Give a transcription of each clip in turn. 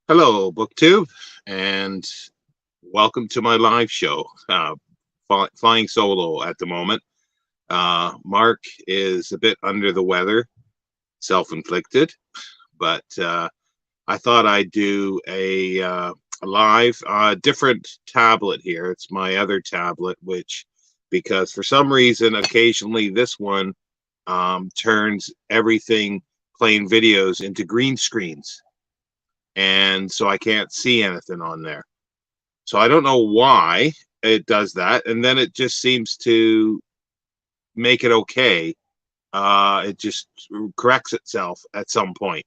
Hello, BookTube, and welcome to my live show. Flying solo at the moment. Mark is a bit under the weather, self-inflicted, but I thought I'd do a live, different tablet here. It's my other tablet, which, because for some reason, occasionally this one turns everything playing videos into green screens, and so I can't see anything on there. So I don't know why it does that, and then it just seems to make it okay. It just corrects itself at some point.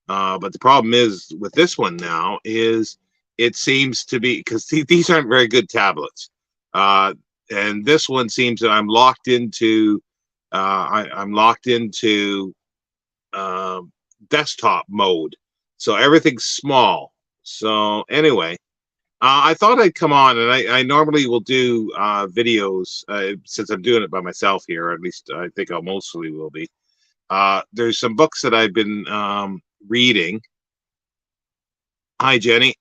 But the problem is with this one now is it seems to be because these aren't very good tablets, uh, and this one seems that I'm locked into. I'm locked into uh, desktop mode, so everything's small. So anyway, I thought I'd come on, and I normally will do videos since I'm doing it by myself here, or at least I think I mostly will be. There's some books that I've been reading. Hi, Jenny.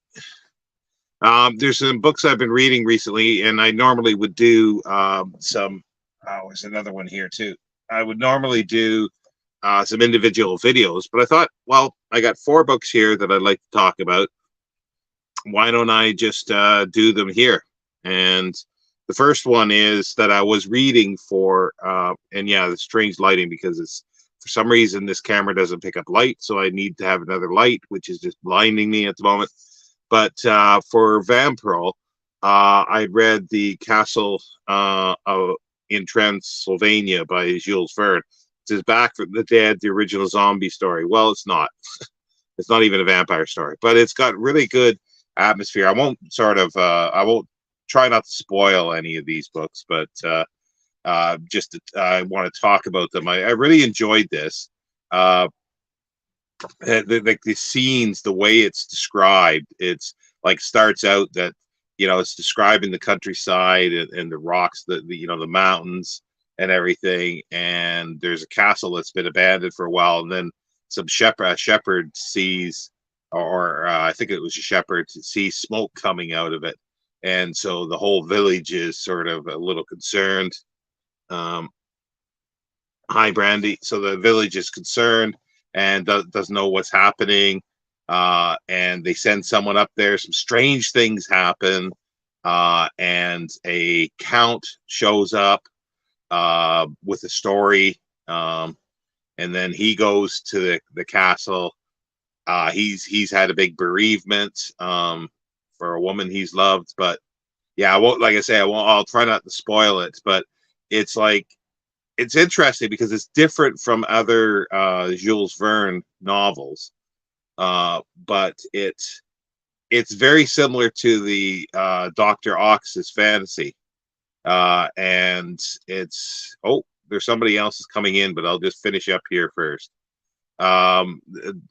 There's some books I've been reading recently, and I normally would do some. Oh, there's another one here too. I would normally do some individual videos, but I thought, well, I got four books here that I'd like to talk about. Why don't I just do them here? And the first one is that I was reading for, and yeah, the strange lighting because it's for some reason this camera doesn't pick up light, so I need to have another light, which is just blinding me at the moment. But for Vampiro, I read The Castle in Transylvania by Jules Verne. It's Back from the Dead, the original zombie story. Well, it's not. It's not even a vampire story, but it's got really good atmosphere. I won't try not to spoil any of these books, but just I want to talk about them. I really enjoyed this. Like the scenes, the way it's described, it's like starts out that it's describing the countryside and the rocks, the mountains and everything, and there's a castle that's been abandoned for a while, and then a shepherd sees, or I think it was a shepherd, sees smoke coming out of it, and so the whole village is sort of a little concerned. Um, Hi, Brandy. So the village is concerned and doesn't know what's happening, and they send someone up there. Some strange things happen, and a count shows up with a story, and then he goes to the castle. He's had a big bereavement for a woman he's loved, but yeah, I won't. Like I say, I won't. I'll try not to spoil it, but it's like it's interesting because it's different from other Jules Verne novels, but it's very similar to the Dr. Ox's fantasy, and it's there's somebody else is coming in, but I'll just finish up here first. Um,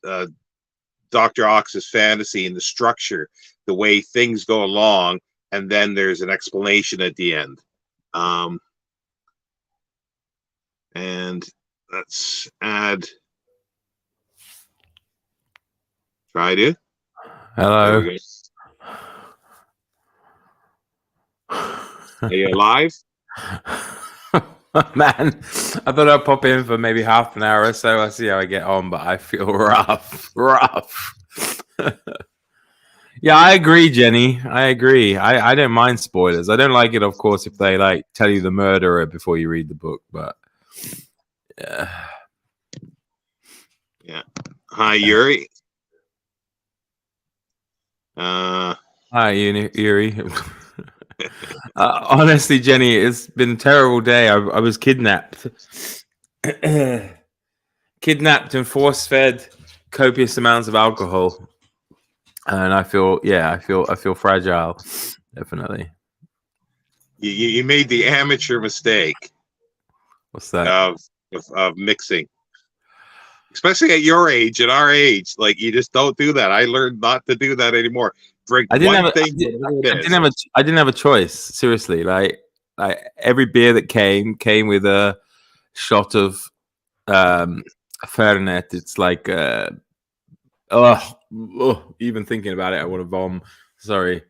uh, Dr. Ox's fantasy and the structure, the way things go along, and then there's an explanation at the end. And let's add. Try to. There Hello. we go. Are you live? Man, I thought I'd pop in for maybe half an hour or so. I'll see how I get on, but I feel rough. Yeah, I agree, Jenny. I agree. I don't mind spoilers. I don't like it, of course, if they like tell you the murderer before you read the book, but yeah. Yeah. Hi, Yuri. Hi, Yuri. Honestly, Jenny, it's been a terrible day. I was kidnapped. Kidnapped and force-fed copious amounts of alcohol. And I feel fragile. Definitely. You made the amateur mistake. What's that? Of mixing. Especially at your age and our age. Like, you just don't do that. I learned not to do that anymore. I didn't have a choice. Seriously, like every beer that came with a shot of Fernet. It's like Even thinking about it, I want to vom. Sorry.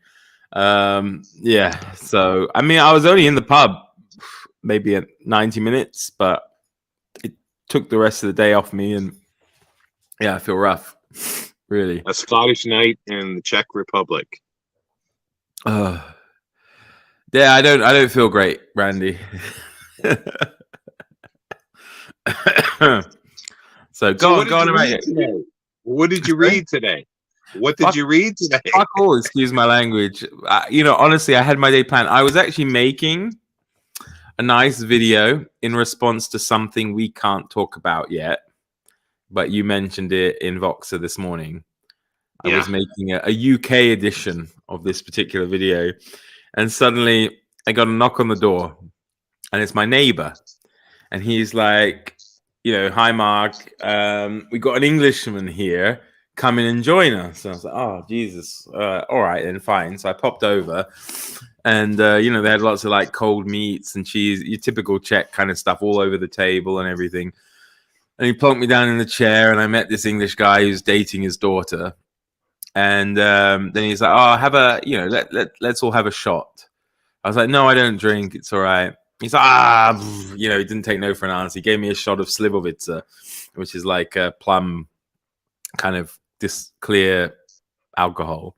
Yeah. So I mean, I was only in the pub maybe at 90 minutes, but it took the rest of the day off me, and yeah, I feel rough. Really. A Scottish night in the Czech Republic. Yeah, I don't feel great, Randy. So go on about it. What did you read today? What did you read today? Fuck all, excuse my language. Honestly, I had my day planned. I was actually making a nice video in response to something we can't talk about yet, but you mentioned it in Voxer this morning. I was making a UK edition of this particular video, and suddenly I got a knock on the door, and it's my neighbor, and he's like, hi Mark, we got an Englishman here, come in and join us. And I was like, oh Jesus, all right then, fine. So I popped over, and they had lots of like cold meats and cheese, your typical Czech kind of stuff all over the table and everything. And he plunked me down in the chair, and I met this English guy who's dating his daughter. And then he's like, oh, have a, let's all have a shot. I was like, no, I don't drink. It's all right. He's like, he didn't take no for an answer. He gave me a shot of Slivovitzer, which is like a plum kind of this clear alcohol.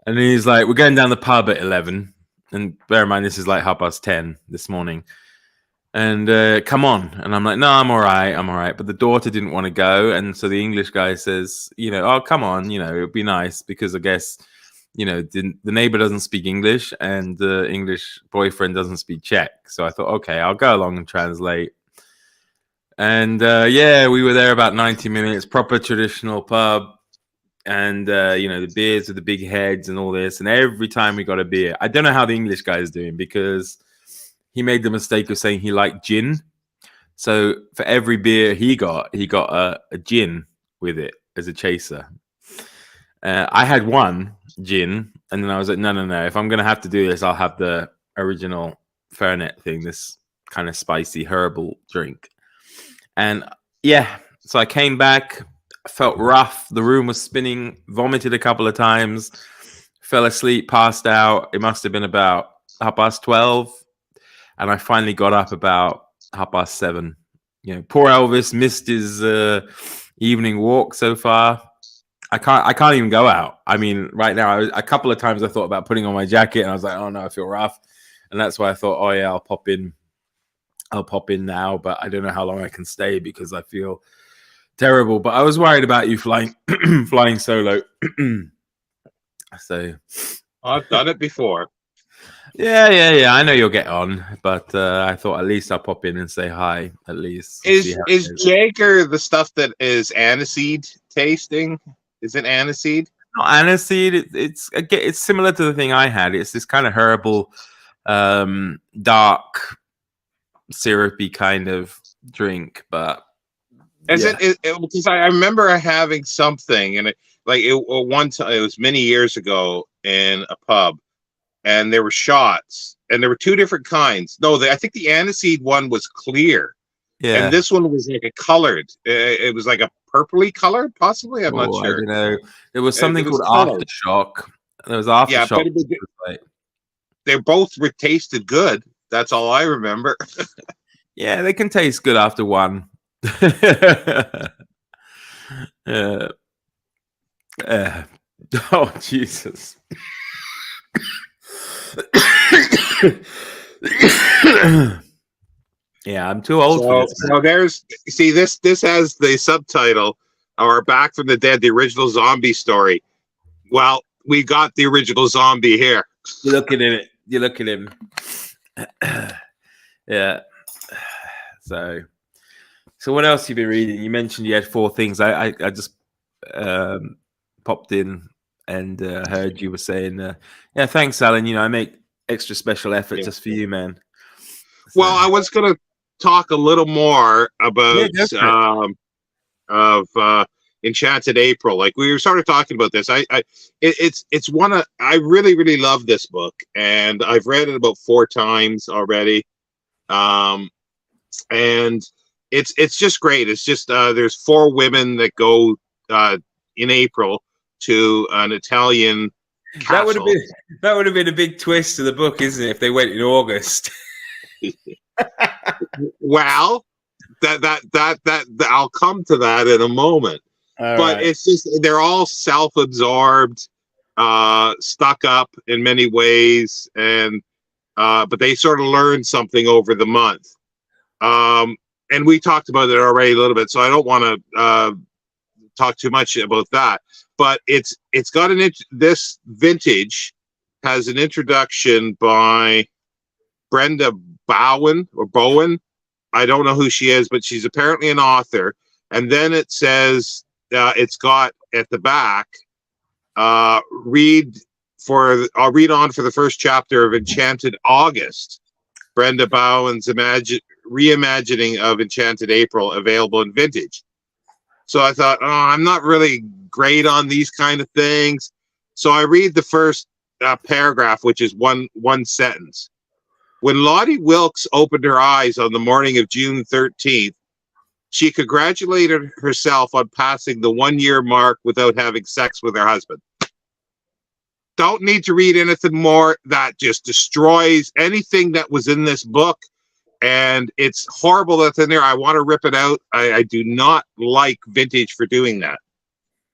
And then he's like, we're going down the pub at 11. And bear in mind, this is like 10:30 this morning. And come on. And I'm like, no, I'm all right. But the daughter didn't want to go. And so the English guy says, oh, come on, it would be nice because I guess, the neighbor doesn't speak English and the English boyfriend doesn't speak Czech. So I thought, okay, I'll go along and translate. And we were there about 90 minutes, proper traditional pub. And, the beers with the big heads and all this. And every time we got a beer, I don't know how the English guy is doing because he made the mistake of saying he liked gin. So for every beer he got a gin with it as a chaser. I had one gin, and then I was like, no. If I'm going to have to do this, I'll have the original Fernet thing, this kind of spicy herbal drink. And so I came back, felt rough. The room was spinning, vomited a couple of times, fell asleep, passed out. It must have been about 12:30. And I finally got up about 7:30. Poor Elvis missed his evening walk so far. I can't even go out. I mean, right now, a couple of times I thought about putting on my jacket, and I was like, oh no, I feel rough. And that's why I thought, oh yeah, I'll pop in now, but I don't know how long I can stay because I feel terrible. But I was worried about you flying solo. So I've done it before. Yeah. I know you'll get on, but I thought at least I'll pop in and say hi. At least is Jaeger the stuff that is aniseed tasting? Is it aniseed? Not aniseed. It's similar to the thing I had. It's this kind of herbal, dark, syrupy kind of drink. But is it? Because I remember having something, and one time it was many years ago in a pub. And there were shots, and there were two different kinds. No, I think the aniseed one was clear, and this one was like a colored. It was like a purpley color, possibly. I'm not sure. I don't know. There was something called Aftershock. There was Aftershock. Yeah, they both tasted good. That's all I remember. Yeah, they can taste good after one. Oh Jesus. Yeah, I'm too old for this. So this has the subtitle, "Our Back from the Dead, the original zombie story." Well, we got the original zombie here. You're looking at it. You look at him. Yeah. So what else have you been reading? You mentioned you had 4 things. I just popped in and heard you were saying, yeah, thanks, Alan. I make extra special effort just for you, man. So, well, I was going to talk a little more about Enchanted April. Like we were sort of talking about this. It's one of, I really, really love this book, and I've read it about 4 times already. And it's just great. It's just there's 4 women that go in April to an Italian castle. That would have been a big twist to the book, isn't it? If they went in August. Well, that I'll come to that in a moment. But it's just they're all self-absorbed, stuck up in many ways, and but they sort of learned something over the month. And we talked about it already a little bit, so I don't want to talk too much about that. But it's got this vintage has an introduction by Brenda Bowen. I don't know who she is, but she's apparently an author. And then it says it's got at the back. I'll read on for the first chapter of Enchanted August. Brenda Bowen's reimagining of Enchanted April, available in vintage. So I thought, I'm not really great on these kind of things. So I read the first paragraph, which is one sentence. When Lottie Wilkes opened her eyes on the morning of June 13th, she congratulated herself on passing the 1-year mark without having sex with her husband. Don't need to read anything more. That just destroys anything that was in this book. And it's horrible that's in there. I want to rip it out. I do not like vintage for doing that.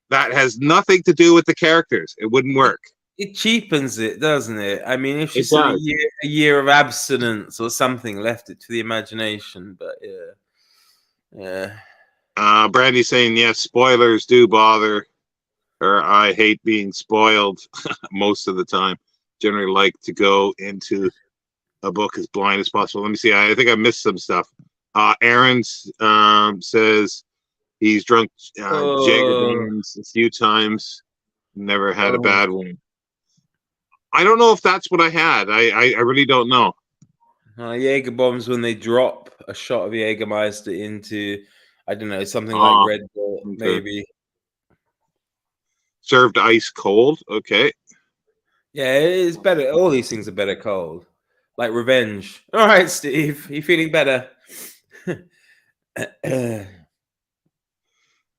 That has nothing to do with the characters. It wouldn't work. It cheapens it, doesn't it? I mean, if she said a year of abstinence or something, left it to the imagination. But yeah. Brandy's saying, yes, spoilers do bother her. I hate being spoiled most of the time. Generally like to go into a book as blind as possible. Let me see. I think I missed some stuff. Aaron says he's drunk Jagerbombs a few times. Never had a bad one. I don't know if that's what I had. I really don't know. Jaeger bombs, when they drop a shot of Jägermeister into, I don't know, something like Red Bull, maybe. Served ice cold. Okay. Yeah, it's better. All these things are better cold. Like Revenge. All right, Steve. You feeling better?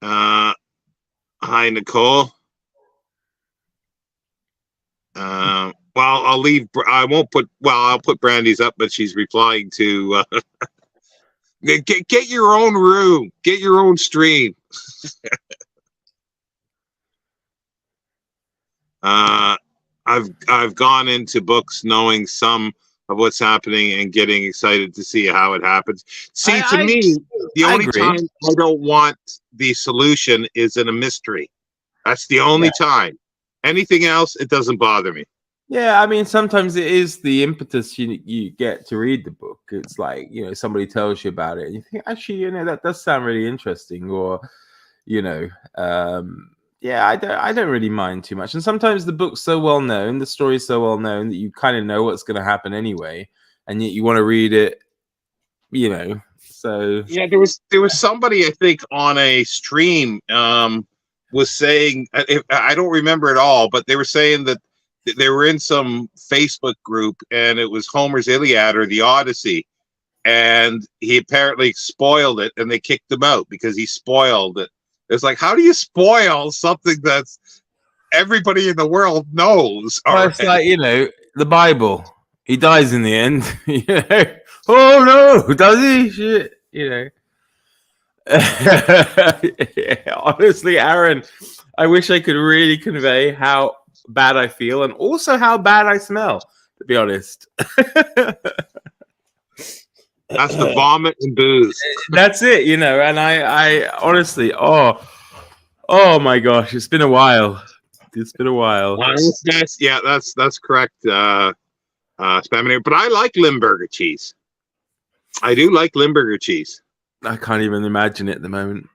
Hi, Nicole. Well, I'll leave. I won't put. Well, I'll put Brandy's up, but she's replying to get your own room, get your own stream. I've gone into books knowing some of what's happening and getting excited to see how it happens. See, to me, the only time I don't want the solution is in a mystery. That's the only time. Anything else, it doesn't bother me. Yeah, I mean, sometimes it is the impetus you get to read the book. It's like, somebody tells you about it and you think, actually, that does sound really interesting. Or, I don't really mind too much. And sometimes the book's so well known, the story's so well known that you kind of know what's going to happen anyway, and yet you want to read it, So yeah, there was somebody, I think, on a stream was saying, I don't remember it all, but they were saying that they were in some Facebook group and it was Homer's Iliad or the Odyssey, and he apparently spoiled it and they kicked him out because he spoiled it. It's like, how do you spoil something that's everybody in the world knows? Well, it's like, the Bible. He dies in the end. Oh no, does he? Shit, Honestly, Aaron, I wish I could really convey how bad I feel and also how bad I smell, to be honest. That's the vomit and booze. That's it, and I honestly, oh my gosh, it's been a while. That's correct. Spaminator, but I like Limburger cheese. I do like Limburger cheese. I can't even imagine it at the moment.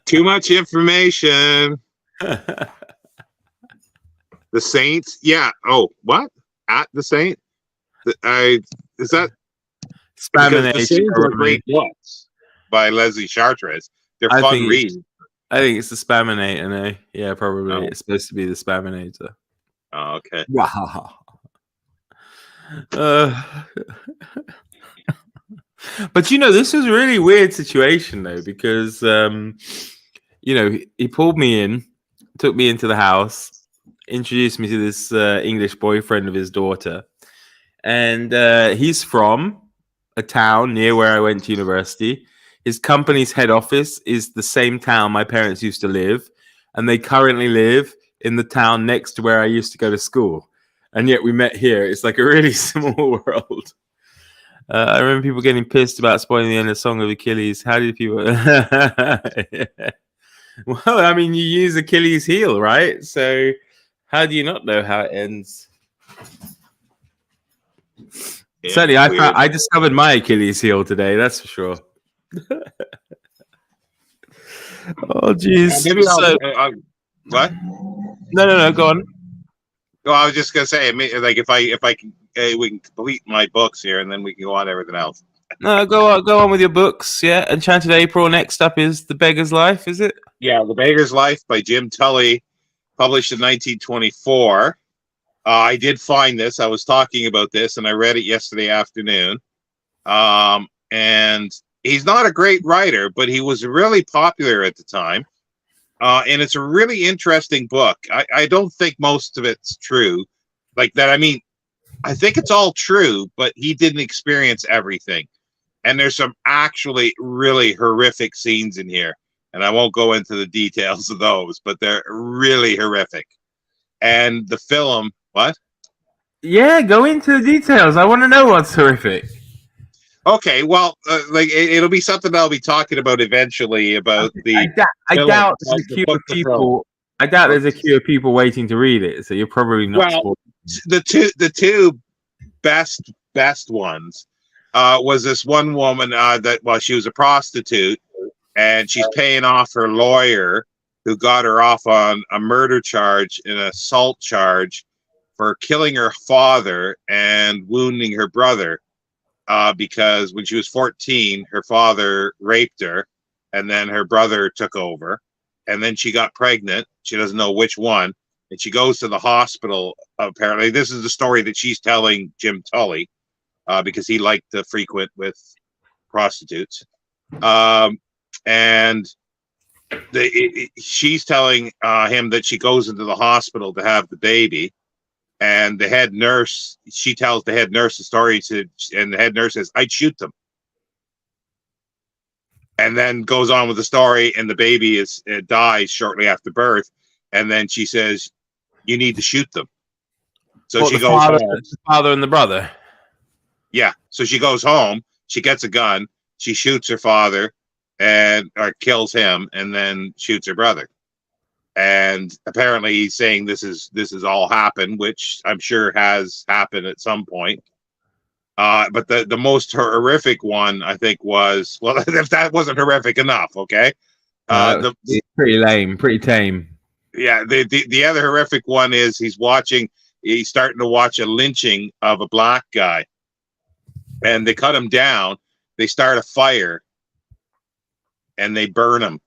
Too much information. The Saints, yeah. Oh, what? At the Saint? Is that Spaminator? The Saints are great books by Leslie Charteris. They're fun reads. I think it's the Spaminator. No, yeah, probably. Oh, It's supposed to be the Spaminator. oh, okay. uh, but this was a really weird situation though, because he pulled me in, took me into the house, introduced me to this English boyfriend of his daughter, and he's from a town near where I went to university. His company's head office is the same town my parents used to live, and they currently live in the town next to where I used to go to school. And yet we met here. It's like a really small world. I remember people getting pissed about spoiling the end of Song of Achilles. How did people... Well, I mean, you use Achilles' heel, right? So how do you not know how it ends? Yeah, certainly, I discovered my Achilles' heel today. That's for sure. Oh, jeez. What? No. Go on. No, I was just gonna say, like, if I can, we can complete my books here, and then we can go on to everything else. No, go on with your books. Yeah, Enchanted April. Next up is The Beggar's Life. Is it? Yeah, The Beggar's Life by Jim Tully, published in 1924. I did find this. I was talking about this, and I read it yesterday afternoon. And he's not a great writer, but he was really popular at the time. And it's a really interesting book. I don't think most of it's true like that. I mean, I think it's all true, but he didn't experience everything. And there's some actually really horrific scenes in here. And I won't go into the details of those, but they're really horrific. And the film, what? Yeah, go into the details. I want to know what's horrific. Okay, well, like it'll be something I'll be talking about eventually. About the I doubt there's a queue of people. I doubt there's a queue of people waiting to read it. So you're probably not. Well, the two best ones was this one woman that she was a prostitute, and she's paying off her lawyer who got her off on a murder charge and an assault charge for killing her father and wounding her brother. Because when she was 14, her father raped her, and then her brother took over, and then she got pregnant. She doesn't know which one, and she goes to the hospital. Apparently, this is the story that she's telling Jim Tully, because he liked to frequent with prostitutes. And she's telling him that she goes into the hospital to have the baby. And the head nurse, she tells the head nurse the story, and the head nurse says, "I'd shoot them." And then goes on with the story, and the baby dies shortly after birth. And then she says, "You need to shoot them." So she goes home. The father and the brother. Yeah. So she goes home. She gets a gun. She shoots her father, or kills him, and then shoots her brother. And apparently he's saying this is all happened, which I'm sure has happened at some point. But the most horrific one, I think, was, well, if that wasn't horrific enough, okay. Pretty lame, pretty tame. Yeah, the other horrific one is he's starting to watch a lynching of a black guy, and they cut him down. They start a fire, and they burn him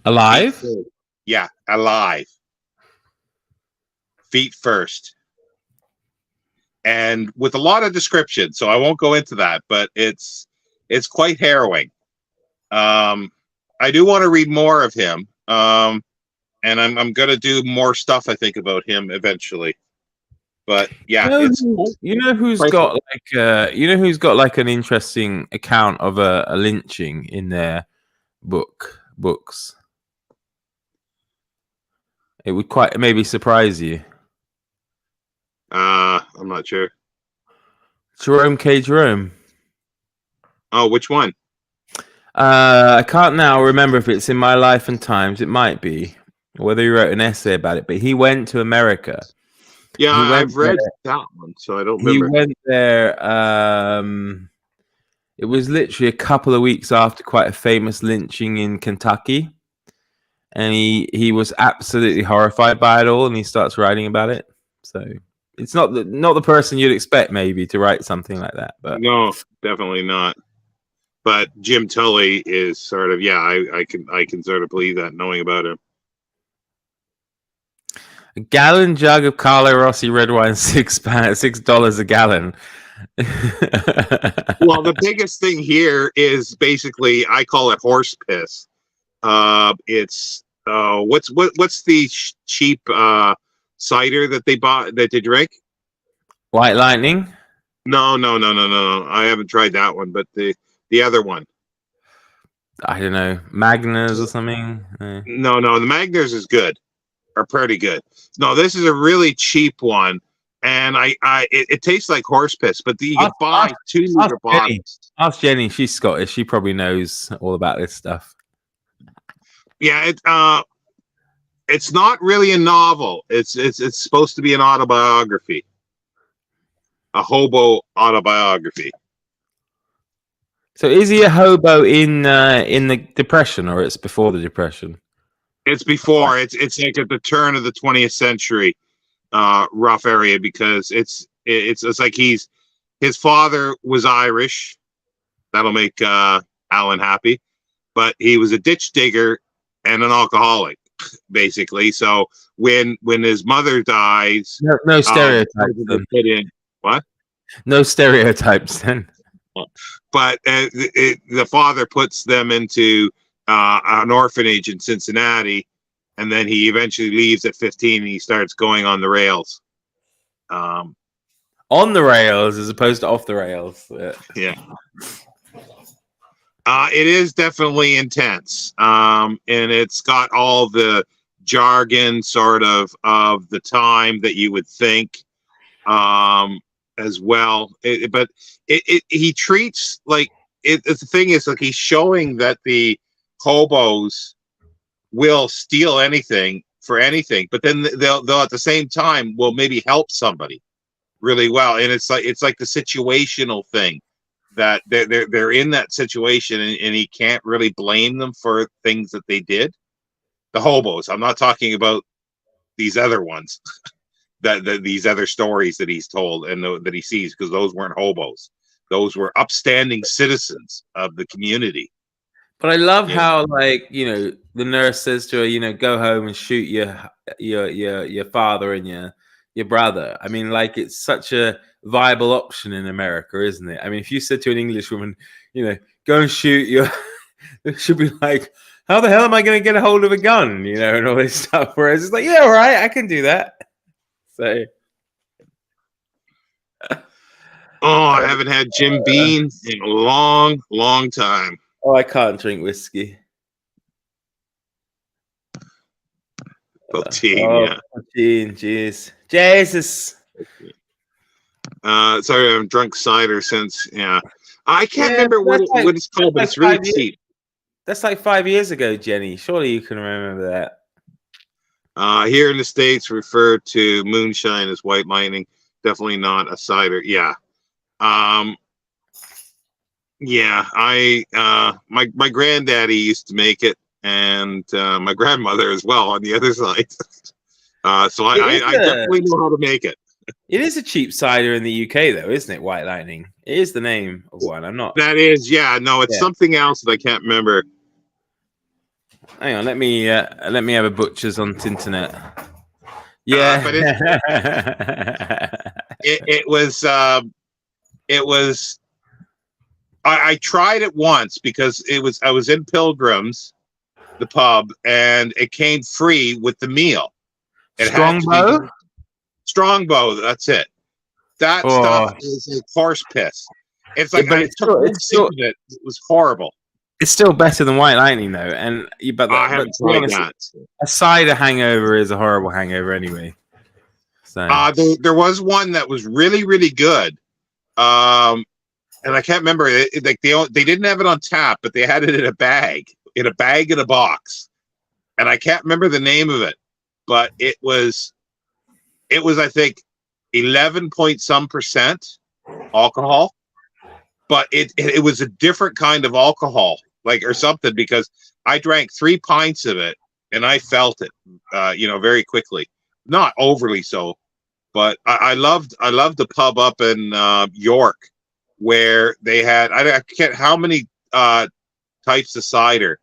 alive. Yeah, alive. Feet first. And with a lot of description, so I won't go into that, but it's quite harrowing. I do want to read more of him. And I'm going to do more stuff, I think, about him eventually. But yeah, who's got like an interesting account of a lynching in their books? It would quite maybe surprise you. I'm not sure. Jerome K. Jerome. Oh, which one? I can't now remember if it's in My Life and Times. It might be. Whether he wrote an essay about it, but he went to America. Yeah, I've read that one, so I don't remember. He went there. It was literally a couple of weeks after quite a famous lynching in Kentucky. And he was absolutely horrified by it all, and he starts writing about it. So it's not the person you'd expect maybe to write something like that. But no, definitely not. But Jim Tully is sort of, yeah, I can sort of believe that knowing about him. A gallon jug of Carlo Rossi red wine, $6 a gallon. Well, the biggest thing here is basically, I call it horse piss. It's what's the cheap cider that they drink? White Lightning? No. I haven't tried that one, but the other one. I don't know, Magners or something. No, the Magners is good, are pretty good. No, this is a really cheap one, and it tastes like horse piss, but you can buy 2 liter bottles. Ask Jenny, she's Scottish. She probably knows all about this stuff. Yeah, it's not really a novel. It's supposed to be an autobiography, a hobo autobiography. So is he a hobo in the Depression, or it's before the Depression? It's before. It's like at the turn of the 20th century, rough area, because it's like his father was Irish. That'll make Alan happy, but he was a ditch digger and an alcoholic, basically. So when his mother dies, no stereotypes. Put in what? No stereotypes then. But the father puts them into an orphanage in Cincinnati, and then he eventually leaves at 15 and he starts going on the rails. On the rails as opposed to off the rails. Yeah. It is definitely intense. And it's got all the jargon sort of the time that you would think. As well, but he treats like the thing is, like, he's showing that the hobos will steal anything for anything, but then they'll at the same time will maybe help somebody really well, and it's like the situational thing that they're in that situation, and he can't really blame them for things that they did. The hobos. I'm not talking about these other ones. These other stories that he's told and that he sees, because those weren't hobos. Those were upstanding citizens of the community. But I love how, like, the nurse says to her, go home and shoot your father and your brother. I mean, like, it's such a viable option in America, isn't it? I mean, if you said to an English woman, go and shoot your, she'd be like, how the hell am I going to get a hold of a gun? And all this stuff. Whereas it's like, yeah, all right, I can do that. So, I haven't had Jim Beam in a long time. Oh, I can't drink whiskey. Poteen, yeah. Poteen, jeez. Jesus. Sorry, I've drunk cider since, yeah. I can't remember what it's called, but it's really cheap. That's like 5 years ago, Jenny. Surely you can remember that. Here in the States, refer to moonshine as White Lightning. Definitely not a cider. Yeah. Yeah, my granddaddy used to make it, and my grandmother as well on the other side. So I definitely know how to make it. It is a cheap cider in the UK, though, isn't it? White Lightning. It is the name of one. I'm not. That is, yeah. No, it's something else that I can't remember. Hang on, let me have a butcher's on the internet. Yeah, but it was. I tried it once because I was in Pilgrim's, the pub, and it came free with the meal. Strongbow, that's it. That stuff is like horse piss. It's like I took one sip of it. It was horrible. It's still better than White Lightning, though. And I haven't tried that. A cider hangover is a horrible hangover anyway. So there was one that was really, really good. And I can't remember. Like they didn't have it on tap, but they had it in a bag in a box. And I can't remember the name of it, but it was I think 11 point some percent alcohol. But it was a different kind of alcohol, like, or something, because I drank 3 pints of it and I felt it, very quickly. Not overly so, but I loved the pub up in York, where they had I can't how many types of cider,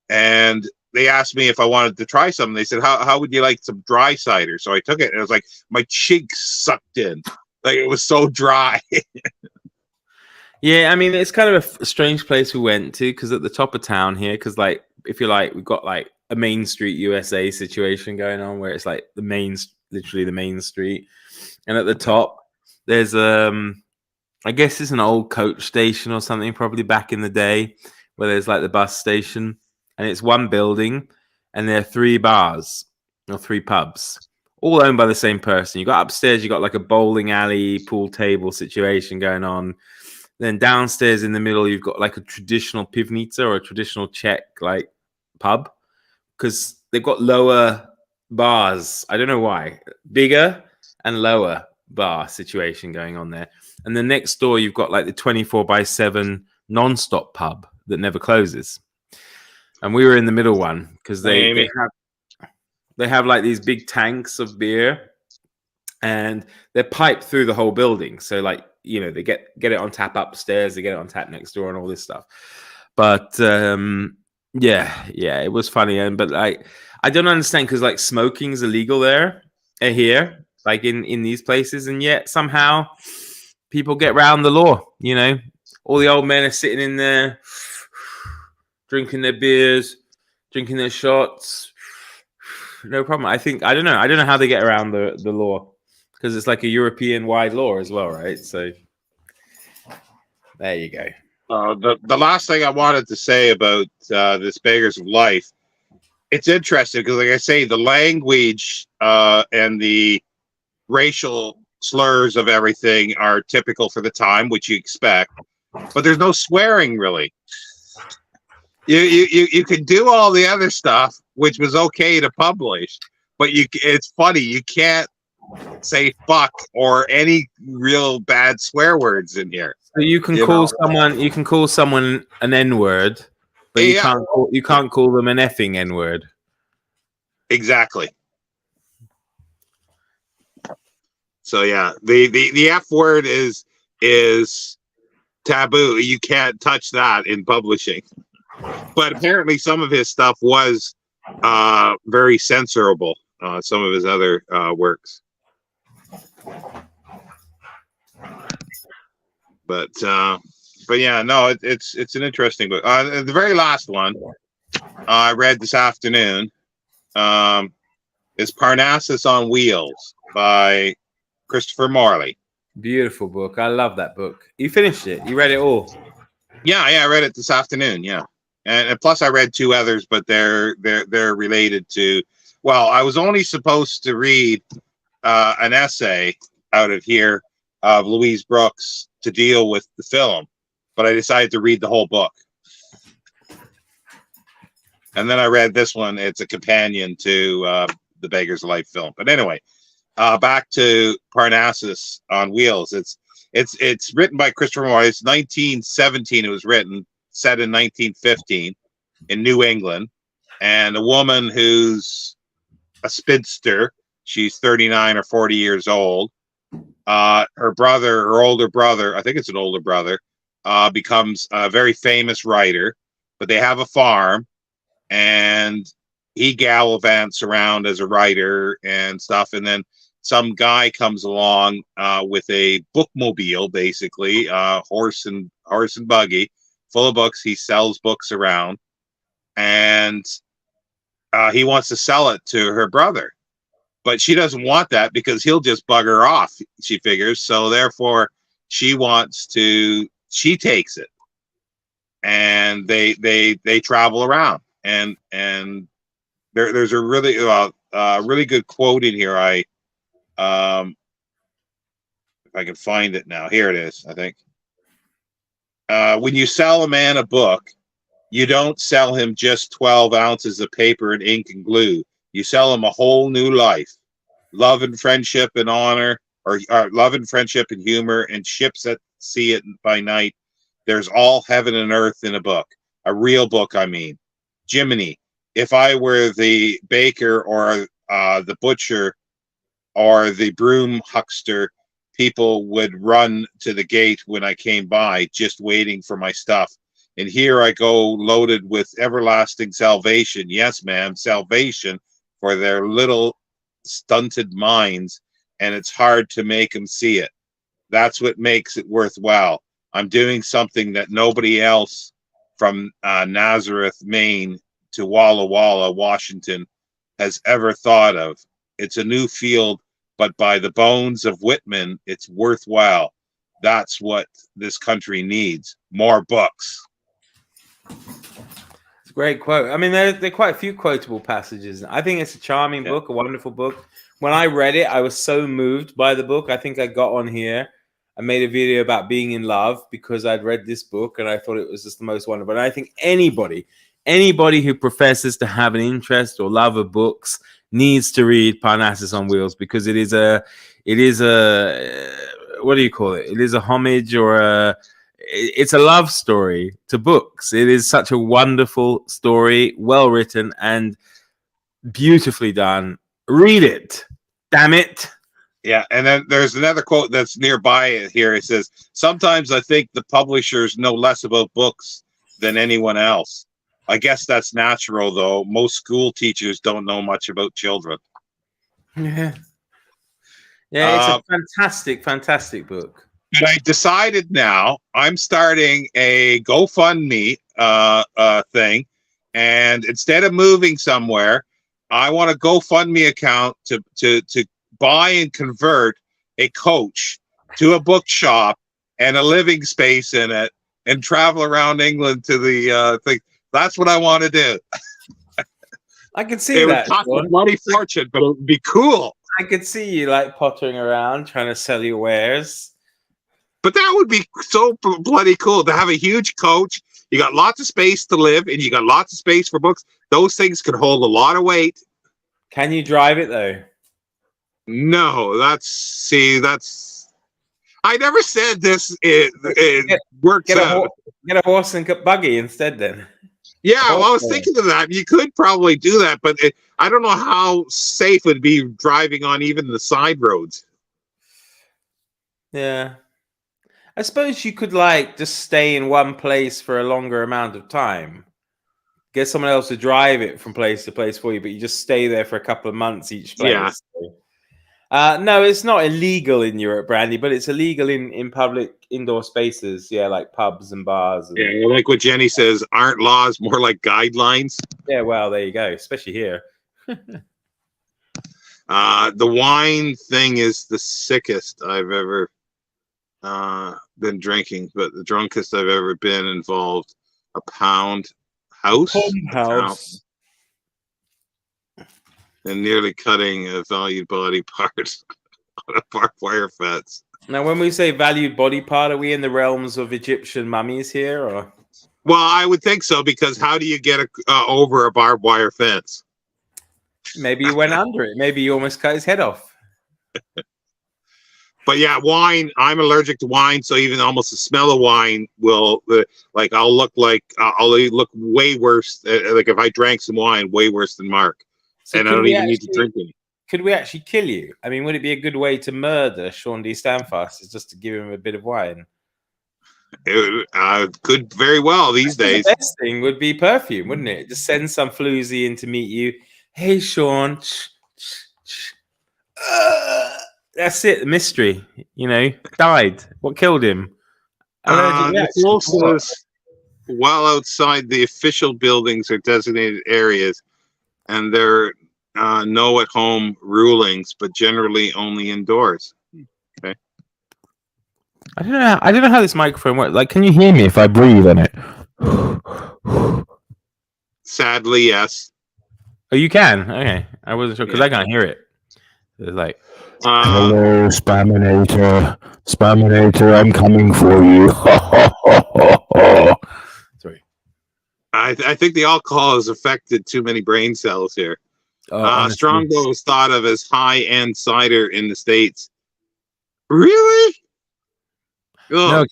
and they asked me if I wanted to try some. They said, how would you like some dry cider? So I took it, and it was like my cheeks sucked in. Like, it was so dry. Yeah, I mean, it's kind of a strange place we went to, because at the top of town here, because like, if you like, we've got like a Main Street USA situation going on, where it's like literally the main street, and at the top there's I guess it's an old coach station or something, probably back in the day, where there's like the bus station, and it's one building, and there are 3 bars or 3 pubs, all owned by the same person. You got upstairs, you got like a bowling alley, pool table situation going on. Then downstairs in the middle, you've got like a traditional pivnica or a traditional Czech like pub, because they've got lower bars. I don't know why, bigger and lower bar situation going on there. And then next door, you've got like the 24/7 non-stop pub that never closes. And we were in the middle one, because they have like these big tanks of beer, and they're piped through the whole building. So like, you know, they get it on tap upstairs, they get it on tap next door, and all this stuff. But yeah, it was funny. But like, I don't understand, because like smoking's illegal there, here, like in these places, and yet somehow people get around the law. You know, all the old men are sitting in there drinking their beers, drinking their shots, no problem. I don't know how they get around the law, because it's like a European wide law as well, right? So there you go. The last thing I wanted to say about this Beggars of Life, it's interesting because, like I say, the language and the racial slurs of everything are typical for the time, which you expect, but there's no swearing really. You could do all the other stuff, which was okay to publish, but it's funny, you can't say fuck or any real bad swear words in here. So you can call someone an N-word, but you can't call them an effing N-word. Exactly. So yeah, the F word is taboo. You can't touch that in publishing. But apparently some of his stuff was very censorable, some of his other works. But yeah, no, it's an interesting book. The very last one I read this afternoon is Parnassus on Wheels by Christopher Morley. Beautiful book. I love that book. You finished it? You read it all? Yeah, I read it this afternoon. Yeah, and plus I read 2 others, but they're related to. Well, I was only supposed to read an essay out of here of Louise Brooks to deal with the film, but I decided to read the whole book. And then I read this one. It's a companion to the Beggar's Life film. But anyway, back to Parnassus on Wheels. It's written by Christopher Morley. It's 1917. It was written, set in 1915 in New England, and a woman who's a spinster. She's 39 or 40 years old. Her older brother, I think it's an older brother, becomes a very famous writer, but they have a farm, and he gallivants around as a writer and stuff. And then some guy comes along with a bookmobile, basically, horse and buggy full of books. He sells books around, and he wants to sell it to her brother. But she doesn't want that because he'll just bug her off, she figures. So therefore, she takes it, and they travel around. And there's a really good quote in here. If I can find it now, here it is. I think when you sell a man a book, you don't sell him just 12 ounces of paper and ink and glue. You sell him a whole new life, love and friendship and honor, or love and friendship and humor, and ships at sea by night. There's all heaven and earth in a book, a real book. I mean, Jiminy, if I were the baker or the butcher or the broom huckster, people would run to the gate when I came by, just waiting for my stuff. And here I go loaded with everlasting salvation. Yes, ma'am, salvation for their little stunted minds. And it's hard to make them see it. That's what makes it worthwhile. I'm doing something that nobody else from Nazareth, Maine to Walla Walla, Washington has ever thought of. It's a new field, but by the bones of Whitman, it's worthwhile. That's what this country needs. More books. It's a great quote. I mean, there are quite a few quotable passages. I think it's a charming book, a wonderful book. When I read it, I was so moved by the book. I think I got on here. I made a video about being in love because I'd read this book and I thought it was just the most wonderful. And I think anybody who professes to have an interest or love of books needs to read Parnassus on Wheels, because it is a what do you call it? It is a homage, or it's a love story to books. It is such a wonderful story, well written and beautifully done. Read it, damn it. Yeah, and then there's another quote that's nearby here. It says, "Sometimes I think the publishers know less about books than anyone else. I guess that's natural, though. Most school teachers don't know much about children." Yeah, it's a fantastic book. And I decided now I'm starting a GoFundMe thing, and instead of moving somewhere, I want a GoFundMe account to buy and convert a coach to a bookshop and a living space in it, and travel around England to the thing. That's what I want to do. I can see it that. It would cost a bloody fortune, but it would be cool. I could see you like pottering around trying to sell your wares. But that would be so bloody cool to have a huge coach. You got lots of space to live, and you got lots of space for books. Those things could hold a lot of weight. Can you drive it though? No, that's. I never said this. It works out. Get a horse and buggy instead, then. Yeah, well, I was thinking of that. You could probably do that, but I don't know how safe it would be driving on even the side roads. Yeah. I suppose you could like just stay in one place for a longer amount of time. Get someone else to drive it from place to place for you, but you just stay there for a couple of months each place. Yeah. No, it's not illegal in Europe, Brandy, but it's illegal in public indoor spaces. Yeah, like pubs and bars. And... Yeah, like what Jenny says, aren't laws more like guidelines? Yeah, well, there you go, especially here. The wine thing is the sickest I've ever been drinking, but the drunkest I've ever been involved a pound house. And nearly cutting a valued body part on a barbed wire fence. Now, when we say valued body part, are we in the realms of Egyptian mummies here, or? Well, I would think so, because how do you get over a barbed wire fence? Maybe you went under it. Maybe you almost cut his head off. But yeah, wine. I'm allergic to wine, so even almost the smell of wine will, I'll look way worse. Like if I drank some wine, way worse than Mark. So and I don't even need to drink any. Could we actually kill you? I mean, would it be a good way to murder ShawnDStandfast? Is just to give him a bit of wine? It could very well these days. The best thing would be perfume, wouldn't it? Just send some floozy in to meet you. Hey, Shawn. That's it. The mystery. Died. What killed him? While outside the official buildings or designated areas, and there are no at-home rulings, but generally only indoors. Okay. I don't know how this microphone works. Like, can you hear me if I breathe in it? Sadly, yes. Oh, you can. Okay, I wasn't sure because I can't hear it. It's like, hello, Spaminator. Spaminator, I'm coming for you. Sorry. I think the alcohol has affected too many brain cells here. Strongbow is thought of as high-end cider in the States. Really? Oh,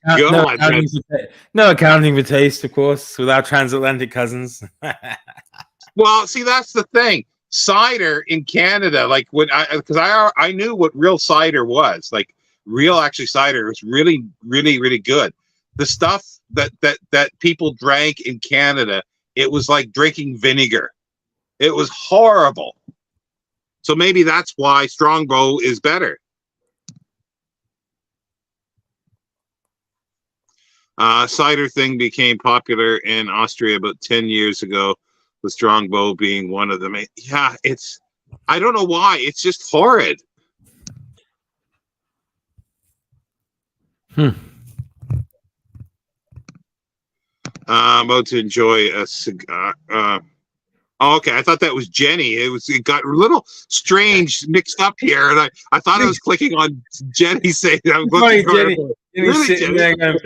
no accounting for taste, of course, with our transatlantic cousins. Well, see, that's the thing. Cider in Canada, like because I knew what real cider was. Like real, actually, cider was really, really, really good. The stuff that people drank in Canada, it was like drinking vinegar. It was horrible. So maybe that's why Strongbow is better. Cider thing became popular in Austria about 10 years ago, with Strongbow being one of them. Yeah, I don't know why. It's just horrid. I'm about to enjoy a cigar. Oh, okay, I thought that was Jenny. It got a little strange mixed up here, and I thought I was clicking on Jenny saying I'm looking for Jenny, really, sitting Jenny? there going,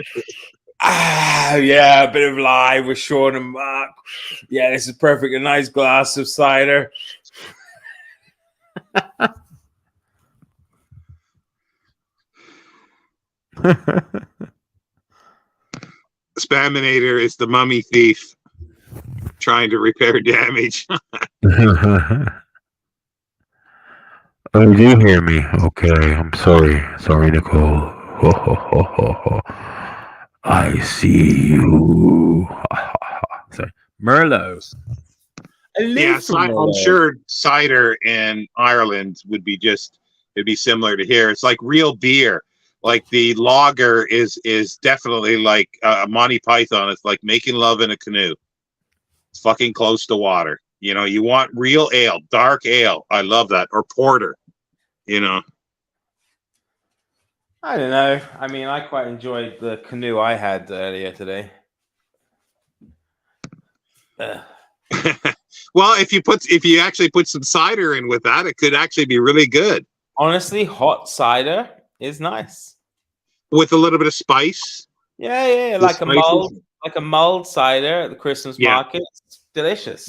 yeah, a bit of live with Shawn and Mark. Yeah, this is perfect. A nice glass of cider. Spaminator is the mummy thief trying to repair damage. Oh, you do hear me? Okay, I'm sorry. Sorry, Nicole. I see you. Sorry. Merlot. Yeah, I'm sure cider in Ireland would be it'd be similar to here. It's like real beer. Like the lager is definitely like a Monty Python. It's like making love in a canoe. It's fucking close to water. You know, you want real ale, dark ale. I love that. Or porter, you know. I don't know. I mean, I quite enjoyed the canoe I had earlier today. Well, if you actually put some cider in with that, it could actually be really good. Honestly, hot cider is nice. With a little bit of spice. Yeah, like a mulled cider at the Christmas market. It's delicious.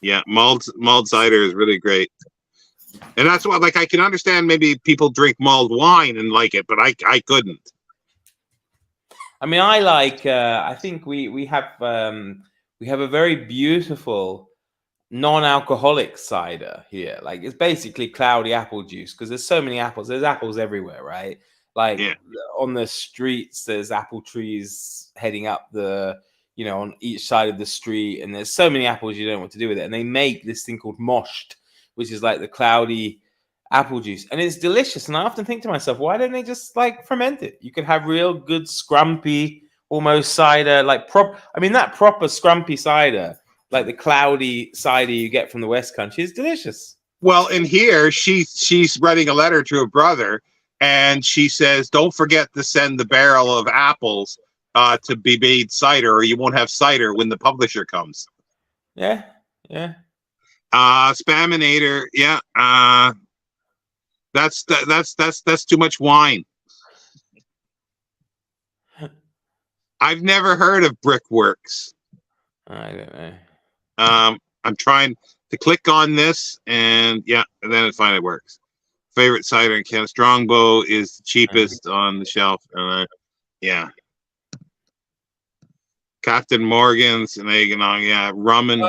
Yeah, mulled cider is really great. And that's why, like, I can understand maybe people drink mulled wine and like it, but I couldn't. I mean, I like. I think we have a very beautiful non-alcoholic cider here. Like, it's basically cloudy apple juice because there's so many apples. There's apples everywhere, right? Like on the streets, there's apple trees heading up on each side of the street, and there's so many apples you don't know what to do with it. And they make this thing called moshed, which is like the cloudy apple juice, and it's delicious. And I often think to myself, why don't they just like ferment it? You could have real good scrumpy, almost cider, like that proper scrumpy cider, like the cloudy cider you get from the West Country, is delicious. Well, in here, she's writing a letter to her brother, and she says, "Don't forget to send the barrel of apples to be made cider, or you won't have cider when the publisher comes." Yeah. Spaminator, yeah. That's too much wine. I've never heard of Brickworks. I don't know. I'm trying to click on this, and then it finally works. Favorite cider in Canada. Strongbow is the cheapest on the shelf. Captain Morgan's and Eggnog. Yeah, rum and.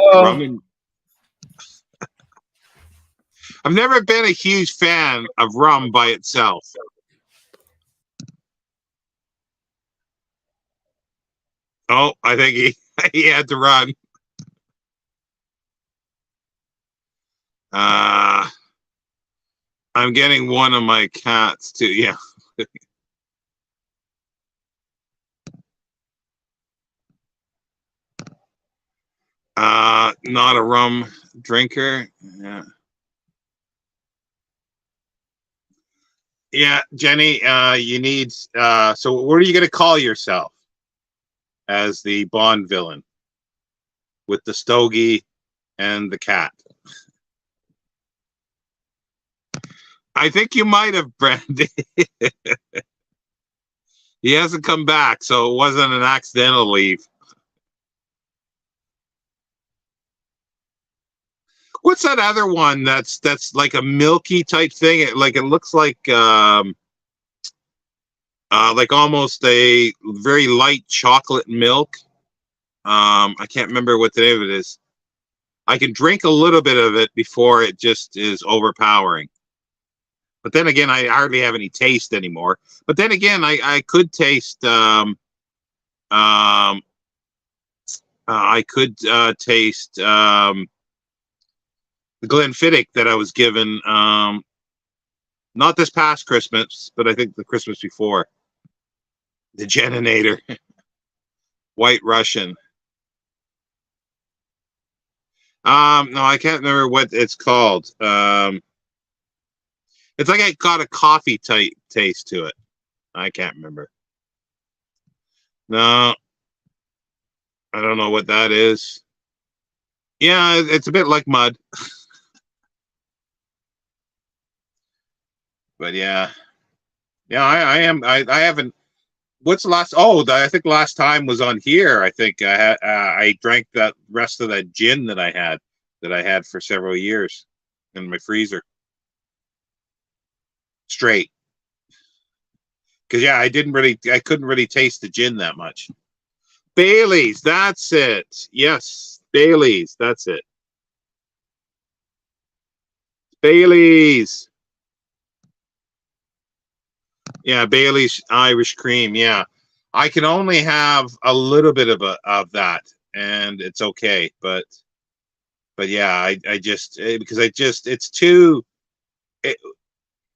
I've never been a huge fan of rum by itself. Oh, I think he had to run. I'm getting one of my cats too. Yeah. Not a rum drinker. Yeah, Jenny, you need so what are you gonna call yourself as the Bond villain with the stogie and the cat? I think you might have, Brandy. He hasn't come back, so it wasn't an accidental leave. What's that other one that's like a milky type thing? It looks like almost a very light chocolate milk. I can't remember what the name of it is. I can drink a little bit of it before it just is overpowering. But then again, I hardly have any taste anymore. But then again, I could taste I could taste the Glenfiddich that I was given, not this past Christmas, but I think the Christmas before. The Geninator, White Russian. No, I can't remember what it's called. It's like I got a coffee type taste to it. I can't remember. No, I don't know what that is. Yeah, it's a bit like mud. But yeah, I am. I haven't. What's the last? Oh, I think the last time was on here. I think I had. I drank that rest of that gin that I had for several years in my freezer. Straight. Because yeah, I couldn't really taste the gin that much. Bailey's, that's it. Yes, Bailey's, that's it. Bailey's. Yeah, Bailey's Irish cream. Yeah, I can only have a little bit of that, and it's okay. But yeah, I just because it's too.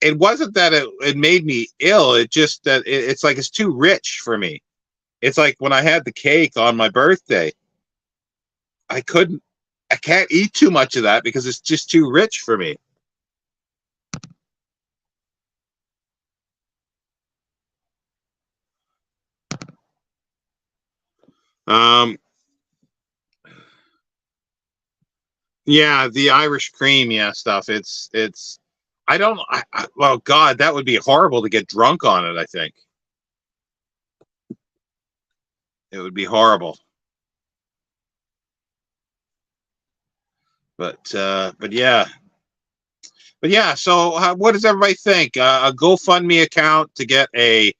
It wasn't that it made me ill. It just that it's like it's too rich for me. It's like when I had the cake on my birthday. I can't eat too much of that because it's just too rich for me. Yeah, the Irish cream, stuff. It's well, God, that would be horrible to get drunk on it, I think. It would be horrible. But yeah. But yeah, so what does everybody think? A GoFundMe account to get a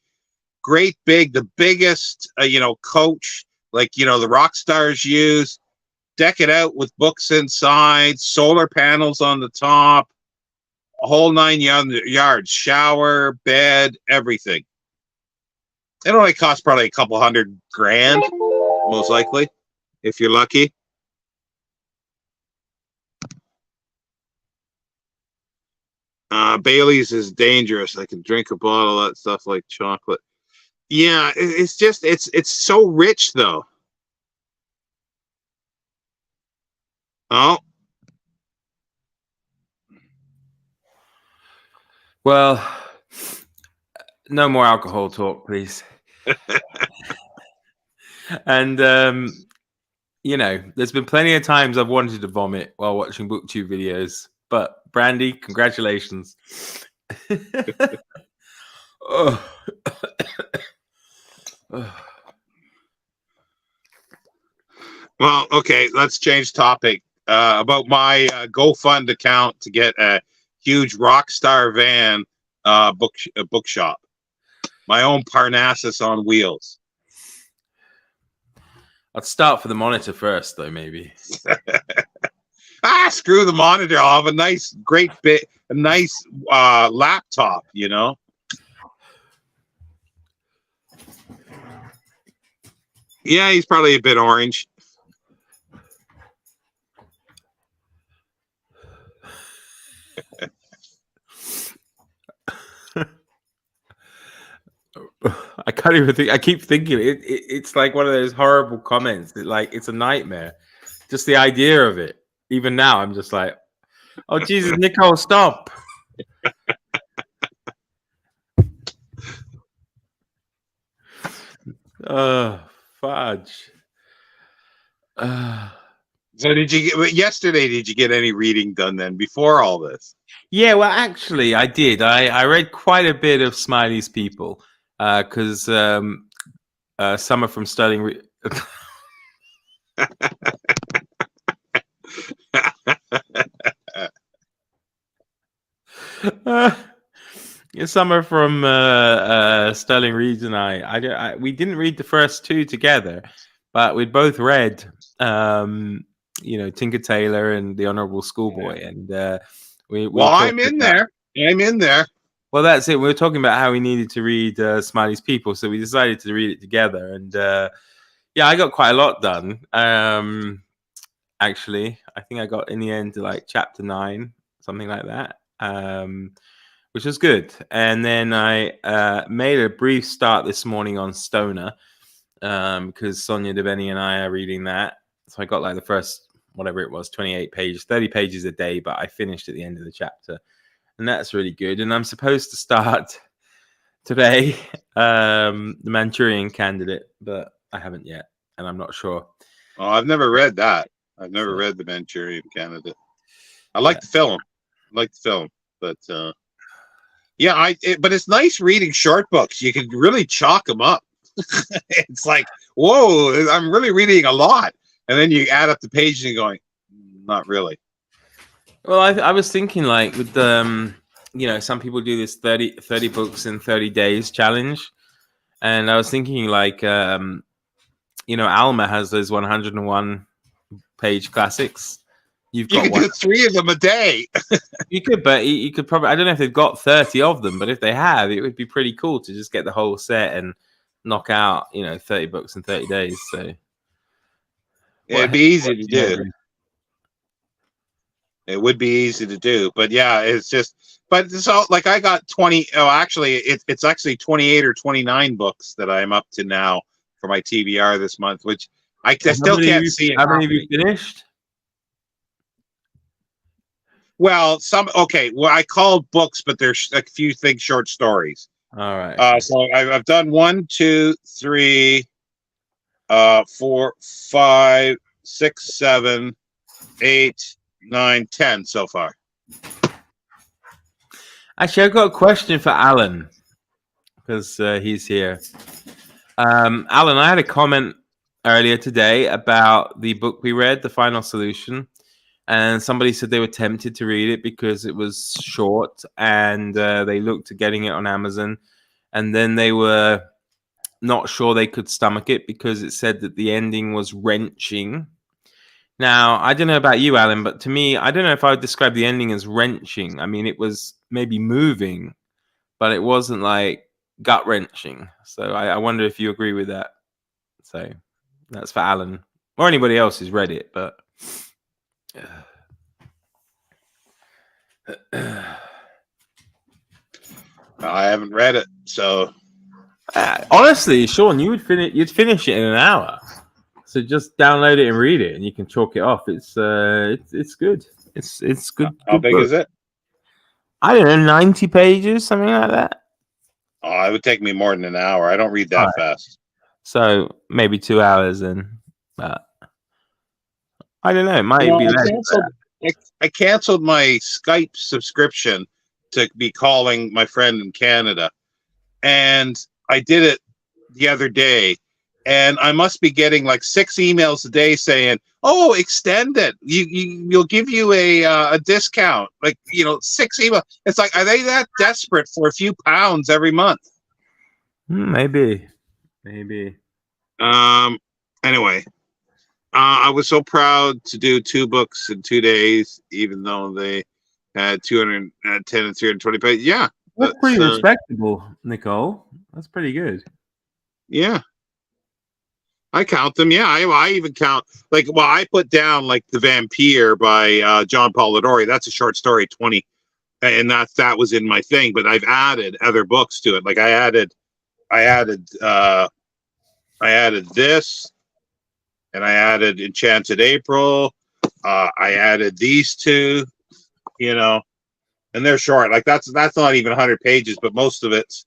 great the biggest, coach, like, the rock stars use, deck it out with books inside, solar panels on the top, a whole 9 yards, shower, bed, everything. It only costs probably a couple $100,000, most likely, if you're lucky. Bailey's is dangerous. I can drink a bottle of that stuff like chocolate. Yeah, it's just it's so rich though. Oh. Well, no more alcohol talk, please. And there's been plenty of times I've wanted to vomit while watching BookTube videos. But Brandy, congratulations. Oh. Well, okay, let's change topic. About my GoFund account to get a huge Rockstar van bookshop. My own Parnassus on wheels. I'd start for the monitor first, though, maybe. Screw the monitor. I'll have a nice laptop, Yeah, he's probably a bit orange. I can't even think. I keep thinking it's like one of those horrible comments. It's a nightmare. Just the idea of it. Even now, I'm just like, oh Jesus, Nicole, stop. Fudge. So yesterday? Did you get any reading done then before all this? Yeah, well, actually, I did. I read quite a bit of Smiley's People because Summer from Sterling. Summer from Sterling Reads and I we didn't read the first two together, but we'd both read Tinker Tailor and The Honorable Schoolboy, and I'm in there. I'm in there. Well, that's it. We were talking about how we needed to read Smiley's People, so we decided to read it together. And yeah, I got quite a lot done. Actually, I think I got in the end to like chapter 9, something like that, which was good. And then I made a brief start this morning on Stoner because Sonia Devaney and I are reading that. So I got like the first, whatever it was, 28 pages, 30 pages a day, but I finished at the end of the chapter. And that's really good. And I'm supposed to start today, the Manchurian Candidate, but I haven't yet, and I'm not sure. Oh, I've never read that. I've never read the Manchurian Candidate. I like the film. But yeah, but it's nice reading short books. You can really chalk them up. It's like, whoa, I'm really reading a lot, and then you add up the pages and you're going, not really. Well, I was thinking like with some people do this 30 books in 30 days challenge. And I was thinking like, Alma has those 101 page classics. You could do 3 of them a day. You could, but you could probably, I don't know if they've got 30 of them, but if they have, it would be pretty cool to just get the whole set and knock out, 30 books in 30 days. So it'd be easy to do. It would be easy to do, but yeah, it's just. But so, like, I got 20. Oh, actually, it's actually 28 or 29 books that I'm up to now for my TBR this month, which I still can't see. How many have you finished? Well, well, I called books, but there's a few things, short stories. All right. So I've done 1, 2, 3, 4, 5, 6, 7, 8, 9, 10 so far. Actually, I've got a question for Alan because he's here. Alan, I had a comment earlier today about the book we read, The Final Solution, and somebody said they were tempted to read it because it was short and they looked at getting it on Amazon, and then they were not sure they could stomach it because it said that the ending was wrenching. Now, I don't know about you, Alan, but to me, I don't know if I would describe the ending as wrenching. I mean, it was maybe moving, but it wasn't like gut-wrenching. So I wonder if you agree with that. So that's for Alan or anybody else who's read it. But I haven't read it, so honestly, Shawn, you'd finish it in an hour. So just download it and read it, and you can chalk it off. It's good. It's good. How big is it? I don't know, 90 pages, something like that. Oh, it would take me more than an hour. I don't read that fast. So maybe 2 hours, then. But I don't know. It might be less. I canceled my Skype subscription to be calling my friend in Canada, and I did it the other day. And I must be getting like 6 emails a day saying, "Oh, extend it. You'll give you a discount." Like 6 emails. It's like, are they that desperate for a few pounds every month? Maybe. Anyway, I was so proud to do 2 books in 2 days, even though they had 210 and 320 pages. Yeah, that's pretty respectable, Nicole. That's pretty good. Yeah. I count them. Yeah, I even count I put down like The Vampire by John Polidori. That's a short story, 20, and that was in my thing. But I've added other books to it. Like I added this, and I added Enchanted April. I added these 2, and they're short. Like that's not even 100 pages, but most of it's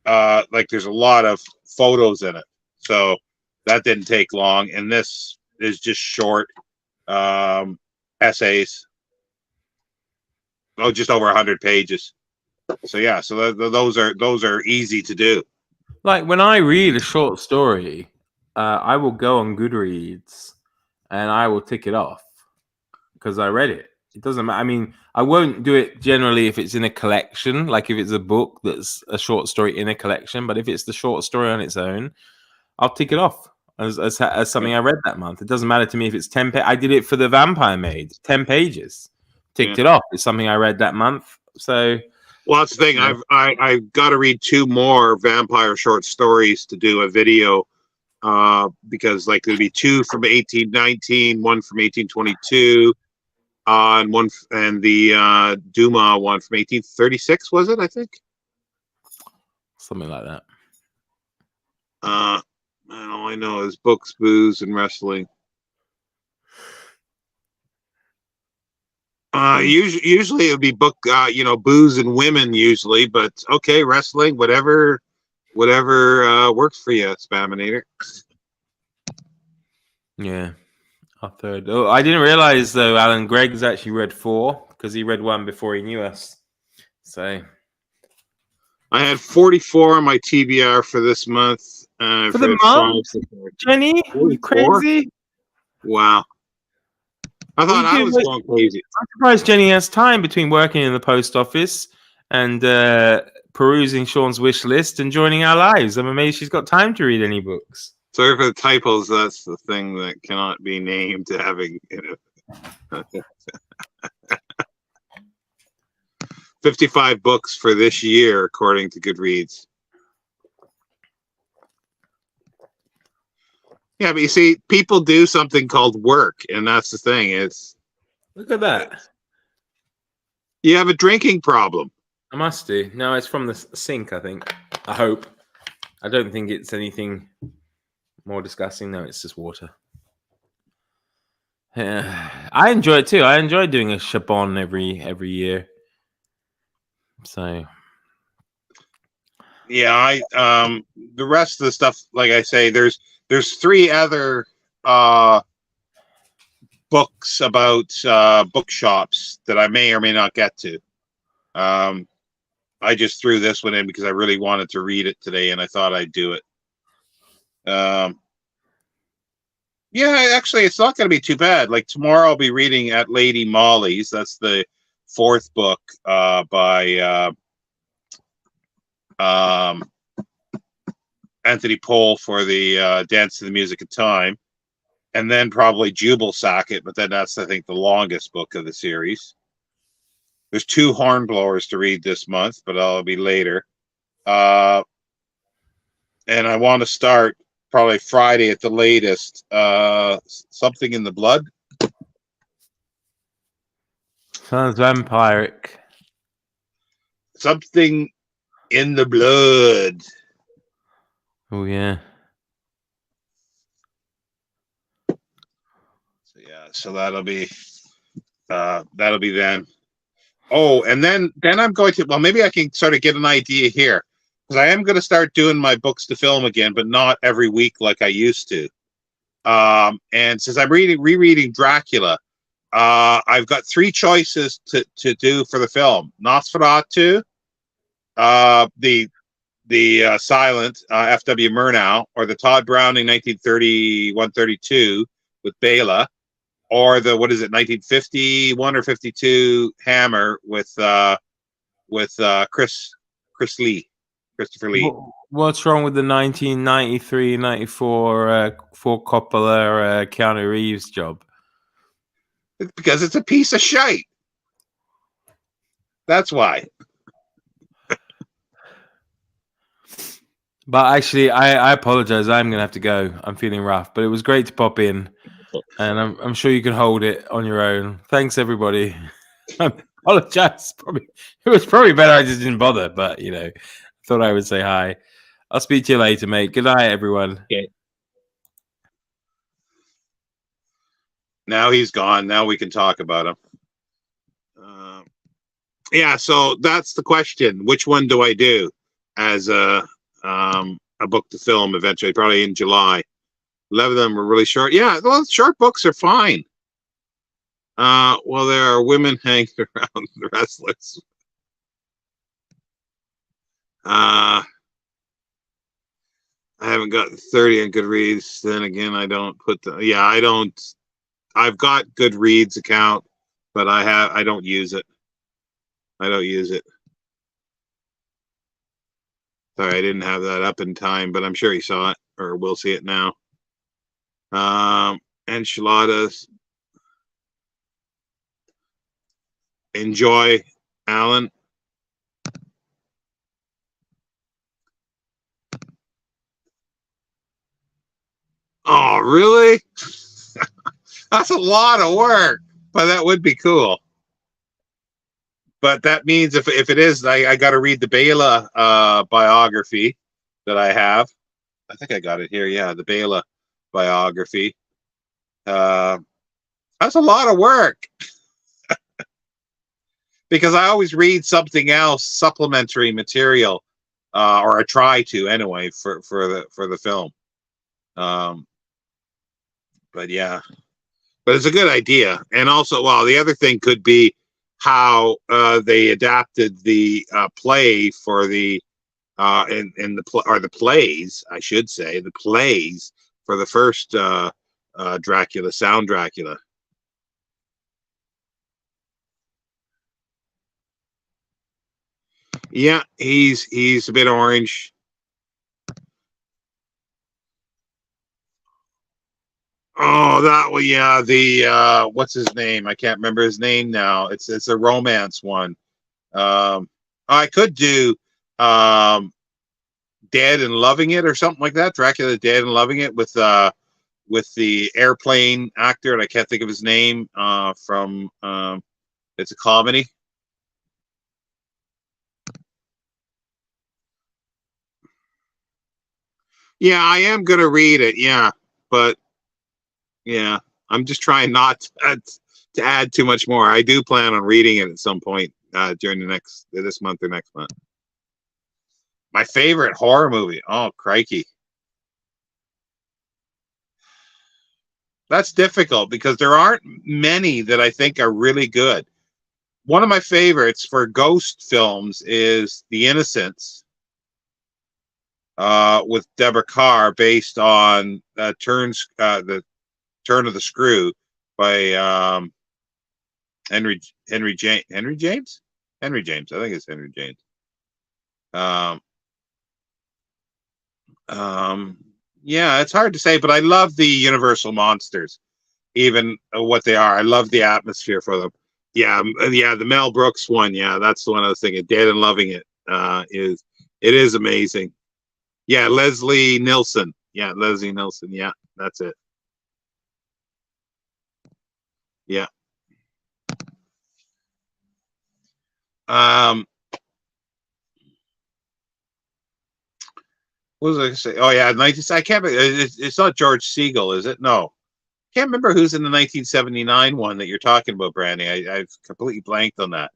like there's a lot of photos in it. So that didn't take long, and this is just short essays. Oh, just over 100 pages. So yeah, so those are easy to do. Like when I read a short story, I will go on Goodreads and I will tick it off because I read it. It doesn't matter. I mean, I won't do it generally if it's in a collection, like if it's a book that's a short story in a collection. But if it's the short story on its own, I'll tick it off as something I read that month. It doesn't matter to me if it's 10 pages. I did it for The Vampire Maid, 10 pages. Ticked it off. It's something I read that month. So Well, that's the thing. Yeah. I've got to read 2 more vampire short stories to do a video, because like there'd be 2 from 1819, 1 from 1822, and and the Duma one from 1836, was it? I think. Something like that. All I know is books, booze, and wrestling. Usually it would be book, booze and women usually, but okay, wrestling, whatever works for you, Spaminator. Yeah. Our third. Oh, I didn't realize though, Alan. Greg's actually read 4 because he read 1 before he knew us. So I had 44 on my TBR for this month. for the month, Jenny, you crazy? Wow. I thought I was going crazy. I'm surprised Jenny has time between working in the post office and perusing Shawn's wish list and joining our lives. I'm amazed she's got time to read any books. Sorry for the typos. That's the thing that cannot be named. Having 55 books for this year, according to Goodreads. Yeah, but you see, people do something called work, and that's the thing. It's look at that. You have a drinking problem. I must do. No, it's from the sink, I think. I hope. I don't think it's anything more disgusting. No, it's just water. Yeah, I enjoy it too. I enjoy doing a Shabon every year. So yeah, the rest of the stuff, like I say, there's 3 other books about bookshops that I may or may not get to. I just threw this one in because I really wanted to read it today, and I thought I'd do it. Yeah, actually, it's not going to be too bad. Like tomorrow, I'll be reading At Lady Molly's. That's the 4th book by Anthony Pohl for the Dance to the Music of Time, and then probably Jubal Sackett, but then that's, I think, the longest book of the series. There's 2 Hornblowers to read this month, but I'll be later. And I want to start probably Friday at the latest. Something in the Blood. sounds vampiric. Something in the Blood. Oh yeah. So yeah, so that'll be then. Oh, and then I'm going to, well, maybe I can sort of get an idea here, because I am going to start doing my books to film again, but not every week like I used to. And since I'm rereading Dracula, I've got 3 choices to do for the film: Nosferatu, the silent F.W. Murnau, or the Todd Browning 1931-32 with Bela, or the 1951 or 52 Hammer with Christopher Lee. What's wrong with the 1993-94 for Coppola Keanu Reeves job? Because it's a piece of shite. That's why. But actually, I apologize. I'm going to have to go. I'm feeling rough, but it was great to pop in, and I'm sure you can hold it on your own. Thanks, everybody. I apologize. It was probably better I just didn't bother, but thought I would say hi. I'll speak to you later, mate. Good night, everyone. Okay. Now he's gone. Now we can talk about him. Yeah, so that's the question. Which one do I do as a book to film eventually? Probably in July. 11 of them are really short. Yeah, well, short books are fine. Well, there are women hanging around the wrestlers. I haven't gotten 30 on Goodreads. Then again, I don't put I don't. I've got Goodreads account, but I don't use it. I don't use it. Sorry, I didn't have that up in time, but I'm sure he saw it or will see it now. Enchiladas. Enjoy, Alan. Oh, really? That's a lot of work, but that would be cool. But that means if it is, I got to read the Bela biography that I have. I think I got it here. Yeah, the Bela biography. Uh, that's a lot of work because I always read something else, supplementary material, or I try to anyway for the film. But yeah, but it's a good idea, and also, well, the other thing could be how they adapted the play for the in the plays, I should say, the plays for the first Dracula, Sound Dracula. Yeah, he's a bit orange. Oh, that one, yeah. The what's his name? I can't remember his name now. It's a romance one. I could do um, Dead and Loving It or something like that. Dracula Dead and Loving It with the airplane actor, and I can't think of his name from it's a comedy. Yeah, I am gonna read it. Yeah, but yeah, I'm just trying not to add too much more. I do plan on reading it at some point during this month or next month. My favorite horror movie. Oh, crikey. That's difficult because there aren't many that I think are really good. One of my favorites for ghost films is The Innocents with Deborah Carr, based on the Turn of the Screw by Henry James. Henry James. Henry James. I think it's Henry James. Um, yeah, it's hard to say, but I love the Universal monsters, even what they are. I love the atmosphere for them. Yeah, yeah, the Mel Brooks one. Yeah, that's the one I was thinking. Dead and Loving It is amazing. Yeah, Leslie Nielsen. Yeah, Leslie Nielsen. Yeah, that's it. Yeah. Um, what was I gonna say? Oh yeah, 19. I can't. It's not George Siegel, is it? No, can't remember who's in the 1979 one that you're talking about, Brandy. I've completely blanked on that.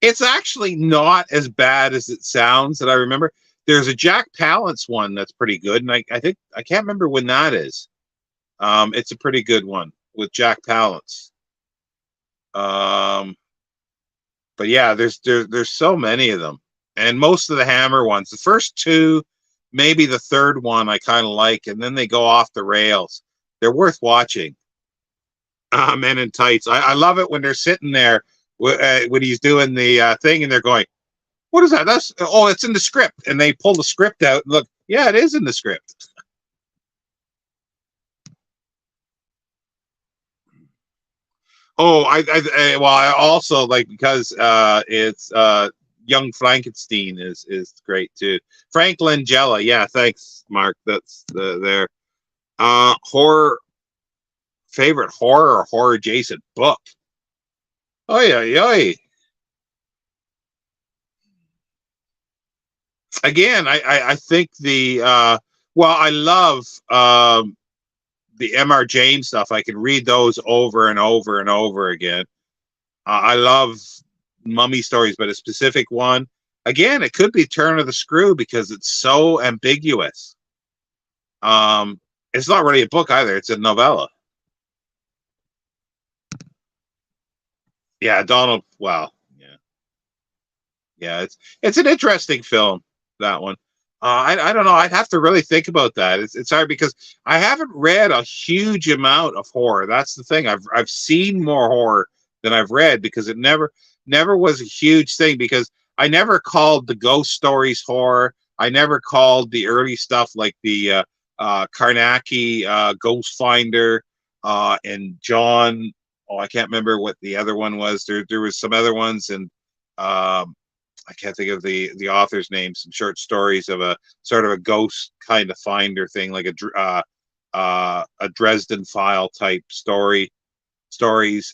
It's actually not as bad as it sounds that I remember. There's a Jack Palance one that's pretty good, and I think I can't remember when that is. It's a pretty good one with Jack Palance. Um, but yeah, there's so many of them, and most of the Hammer ones. The first two, maybe the third one, I kind of like, and then they go off the rails. They're worth watching. Men in Tights. I love it when they're sitting there when he's doing the thing, and they're going, "What is that? It's in the script." And they pull the script out and look, yeah, it is in the script. Oh, I also like, because it's Young Frankenstein is great too. Frank Langella, yeah, thanks, Mark. That's there. Horror favorite horror or horror adjacent book. Oh yeah. Again, I think I love the M.R. James stuff. I can read those over and over and over again. I love mummy stories, but a specific one, again, it could be Turn of the Screw because it's so ambiguous. It's not really a book either; it's a novella. Yeah, Donald. Well, yeah, it's an interesting film, that one. I don't know. I'd have to really think about that. It's hard because I haven't read a huge amount of horror. That's the thing. I've seen more horror than I've read because it never was a huge thing, because I never called the ghost stories horror. I never called the early stuff like the Karnacki Ghost Finder and John. Oh, I can't remember what the other one was. There was some other ones, and I can't think of the author's name. Some short stories of a sort of a ghost kind of finder thing, like a Dresden File type stories,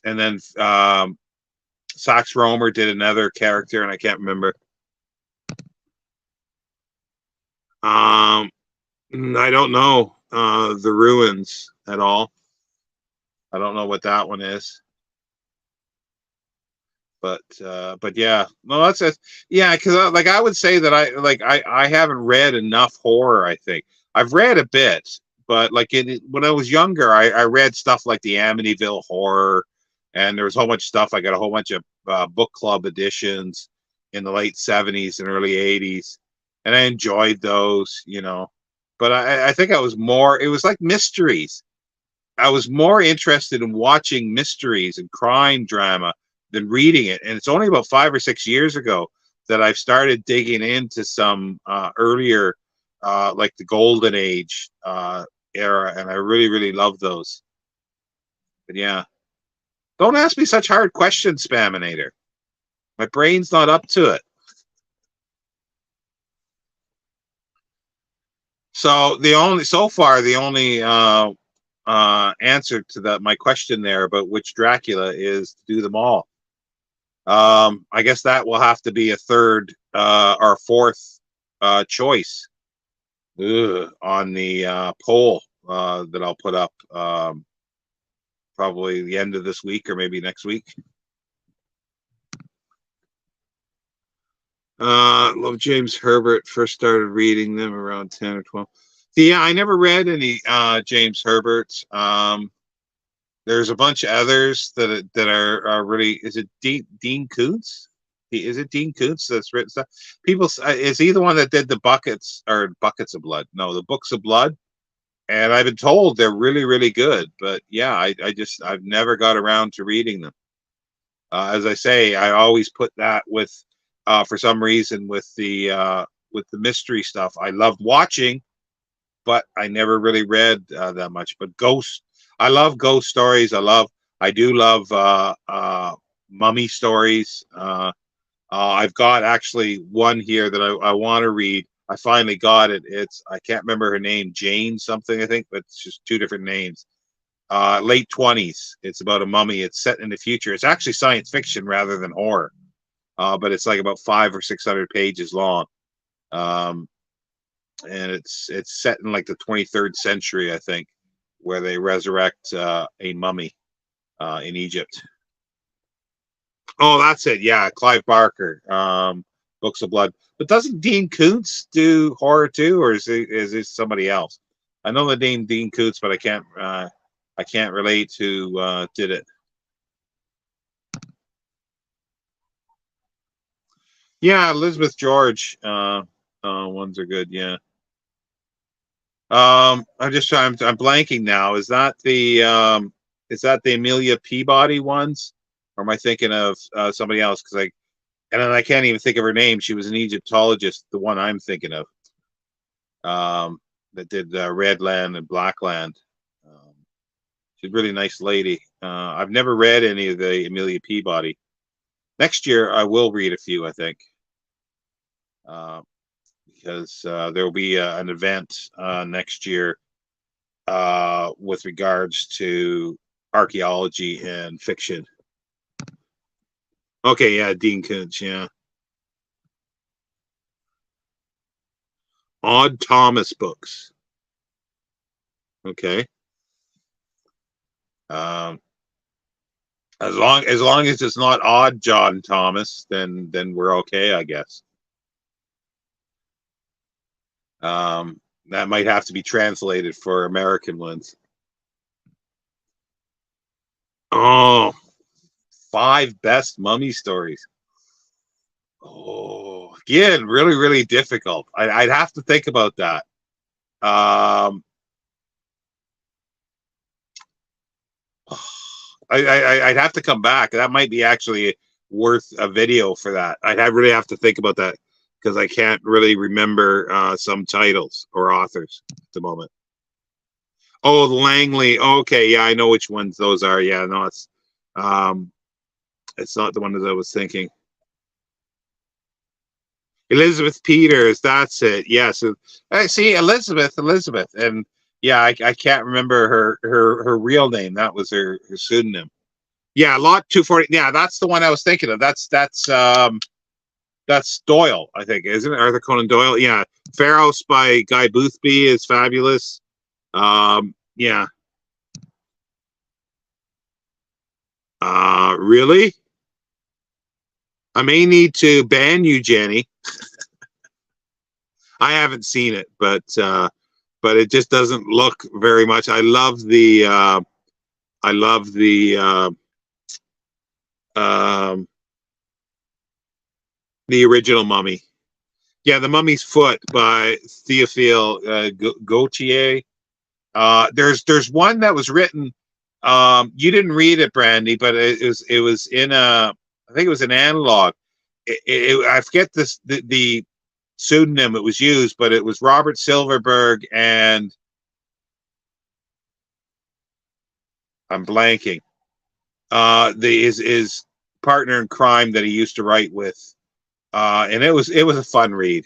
and then Sax Rohmer did another character, and I can't remember. I don't know the Ruins at all. I don't know what that one is. But yeah, no, that's it. Yeah, because like I would say that I haven't read enough horror. I think I've read a bit, but like when I was younger, I read stuff like the Amityville Horror, and there was a whole bunch of stuff. I got a whole bunch of book club editions in the late '70s and early '80s, and I enjoyed those, you know. But I think I was more. It was like mysteries. I was more interested in watching mysteries and crime drama than reading it. And it's only about 5 or 6 years ago that I've started digging into some earlier, like the Golden Age era, and I really, really love those. But yeah, don't ask me such hard questions, Spaminator. My brain's not up to it. So the only answer to my question there about which Dracula is to do them all. I guess that will have to be a third or fourth choice on the poll that I'll put up probably the end of this week or maybe next week. Love James Herbert. First started reading them around 10 or 12. Yeah, I never read any James Herbert. There's a bunch of others that are really. Is it Dean Koontz? Is it Dean Koontz that's written stuff? People, is he the one that did the Buckets of Blood? No, the Books of Blood. And I've been told they're really, really good. But yeah, I've never got around to reading them. As I say, I always put that with, for some reason, with the mystery stuff. I loved watching, but I never really read that much. But I love ghost stories. I do love mummy stories. I've got actually one here that I want to read. I finally got it. I can't remember her name, Jane something, I think, but it's just two different names. Late 20s. It's about a mummy. It's set in the future. It's actually science fiction rather than horror. But it's like about 500 or 600 pages long. And it's set in like the 23rd century, I think, where they resurrect a mummy in Egypt. Oh, that's it. Yeah, Clive Barker, Books of Blood. But doesn't Dean Koontz do horror too, or is it somebody else? I know the name Dean Koontz, but I can't relate who did it. Yeah, Elizabeth George ones are good. Yeah. I'm blanking now. Is that the Amelia Peabody ones, or am I thinking of somebody else? And then I can't even think of her name. She was an Egyptologist, the one I'm thinking of, that did Redland and Blackland. She's a really nice lady. I've never read any of the Amelia Peabody. Next year, I will read a few, I think, because there will be an event next year with regards to archaeology and fiction. Okay, yeah, Dean Koontz, yeah. Odd Thomas books. Okay. As long as it's not Odd John Thomas, then we're okay, I guess. That might have to be translated for American ones. Oh, 5 best mummy stories. Oh, again, really, really difficult. I'd have to think about that. I'd have to come back. That might be actually worth a video for that. I'd really have to think about that because I can't really remember some titles or authors at the moment. Oh, Langley. Okay, yeah, I know which ones those are. Yeah, no, it's not the one that I was thinking. Elizabeth Peters, that's it. Yes, I see Elizabeth, and Yeah, I can't remember her real name. That was her pseudonym. Yeah, Lot 240. Yeah, that's the one I was thinking of. That's Doyle, I think, isn't it? Arthur Conan Doyle. Yeah, Pharaohs by Guy Boothby is fabulous. Yeah. Really? I may need to ban you, Jenny. I haven't seen it, but it just doesn't look very much. I love the original Mummy. Yeah, The Mummy's Foot by Théophile Gautier. There's one that was written. You didn't read it, Brandy, but it was in a, I think it was an analog. I forget the pseudonym it was used, but it was Robert Silverberg and I'm blanking. His partner in crime that he used to write with, and it was a fun read.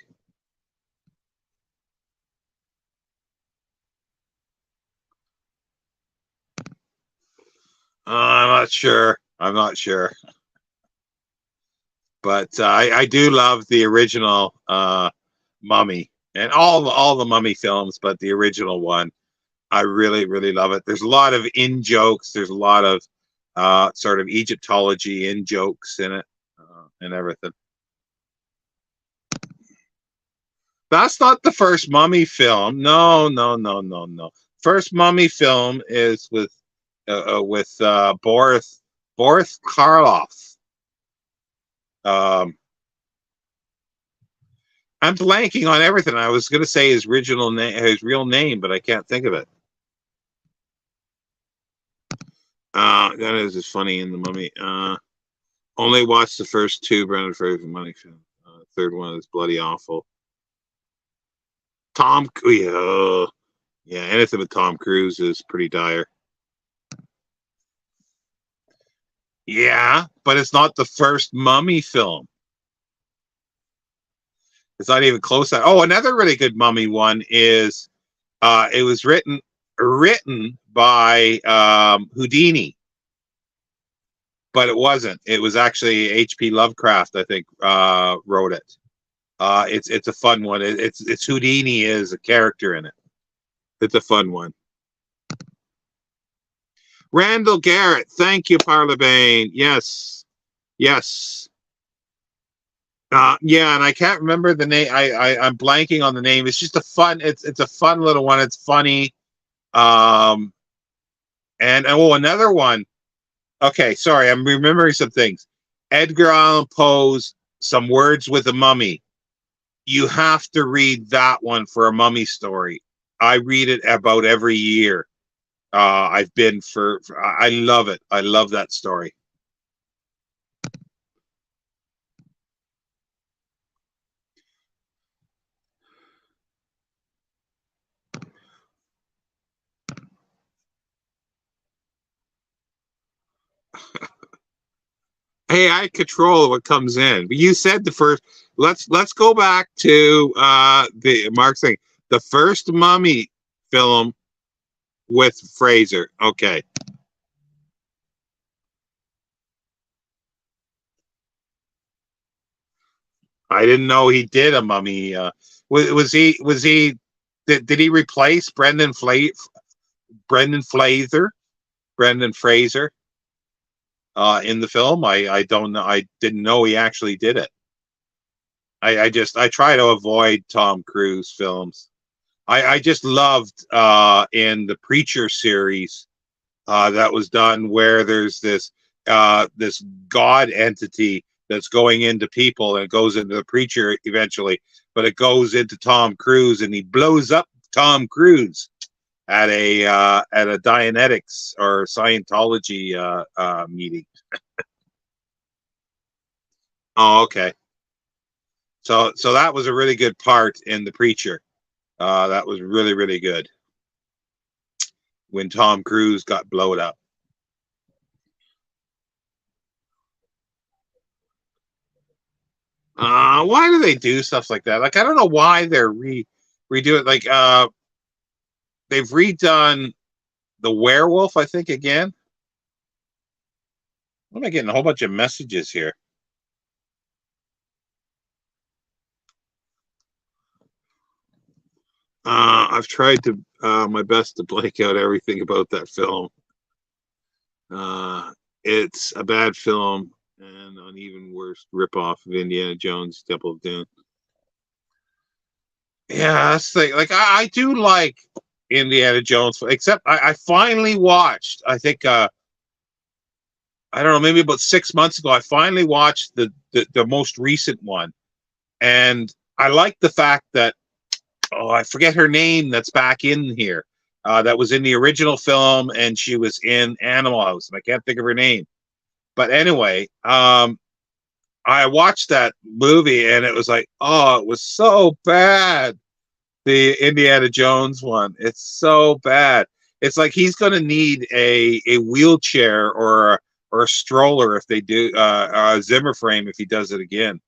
I'm not sure. But I do love the original Mummy and all the Mummy films, but the original one, I really, really love it. There's a lot of in jokes. There's a lot of sort of Egyptology in jokes in it and everything. That's not the first Mummy film. No. First Mummy film is with Boris Karloff. I'm blanking on everything. I was going to say his real name, but I can't think of it. That is just funny in the Mummy. Only watched the first two Brendan Fraser Mummy films. Third one is bloody awful. Yeah, anything with Tom Cruise is pretty dire. Yeah, but it's not the first Mummy film. It's not even close. Oh, another really good Mummy one is it was written by Houdini, but it wasn't. It was actually H.P. Lovecraft, I think, wrote it. It's a fun one. It's Houdini is a character in it. It's a fun one. Randall Garrett, thank you, Parlabane. Yes. Yeah, and I can't remember the name. I'm blanking on the name. It's just a fun. It's a fun little one. It's funny. And another one. Okay, sorry, I'm remembering some things. Edgar Allan Poe's Some Words with a Mummy. You have to read that one for a mummy story. I read it about every year. I've been I love it. I love that story. Hey, I control what comes in. But you said the first. Let's go back to the Mark thing. The first Mummy film with Fraser. Okay. I didn't know he did a Mummy. Was he? Did he replace Brendan Fraser? In the film? I don't know. I didn't know he actually did it. I try to avoid Tom Cruise films. I just loved in the Preacher series that was done where there's this God entity that's going into people and it goes into the preacher eventually, but it goes into Tom Cruise and he blows up Tom Cruise at a Dianetics or Scientology meeting. Oh, okay. So that was a really good part in The Preacher. That was really, really good when Tom Cruise got blown up. Why do they do stuff like that? Like, I don't know why they're redo it. Like, they've redone the werewolf, I think, again. What am I getting? A whole bunch of messages here. I've tried to my best to blank out everything about that film. It's a bad film and an even worse ripoff of Indiana Jones Temple of Doom. Yeah, that's the thing. Like I do like Indiana Jones, except I finally watched. I think I don't know, maybe about 6 months ago. I finally watched the most recent one, and I like the fact that I forget her name that's back in here. That was in the original film, and she was in Animal House, and I can't think of her name. But anyway, I watched that movie, and it was like, oh, it was so bad. The Indiana Jones one, it's so bad. It's like he's going to need a wheelchair or a stroller if they do a Zimmer frame if he does it again.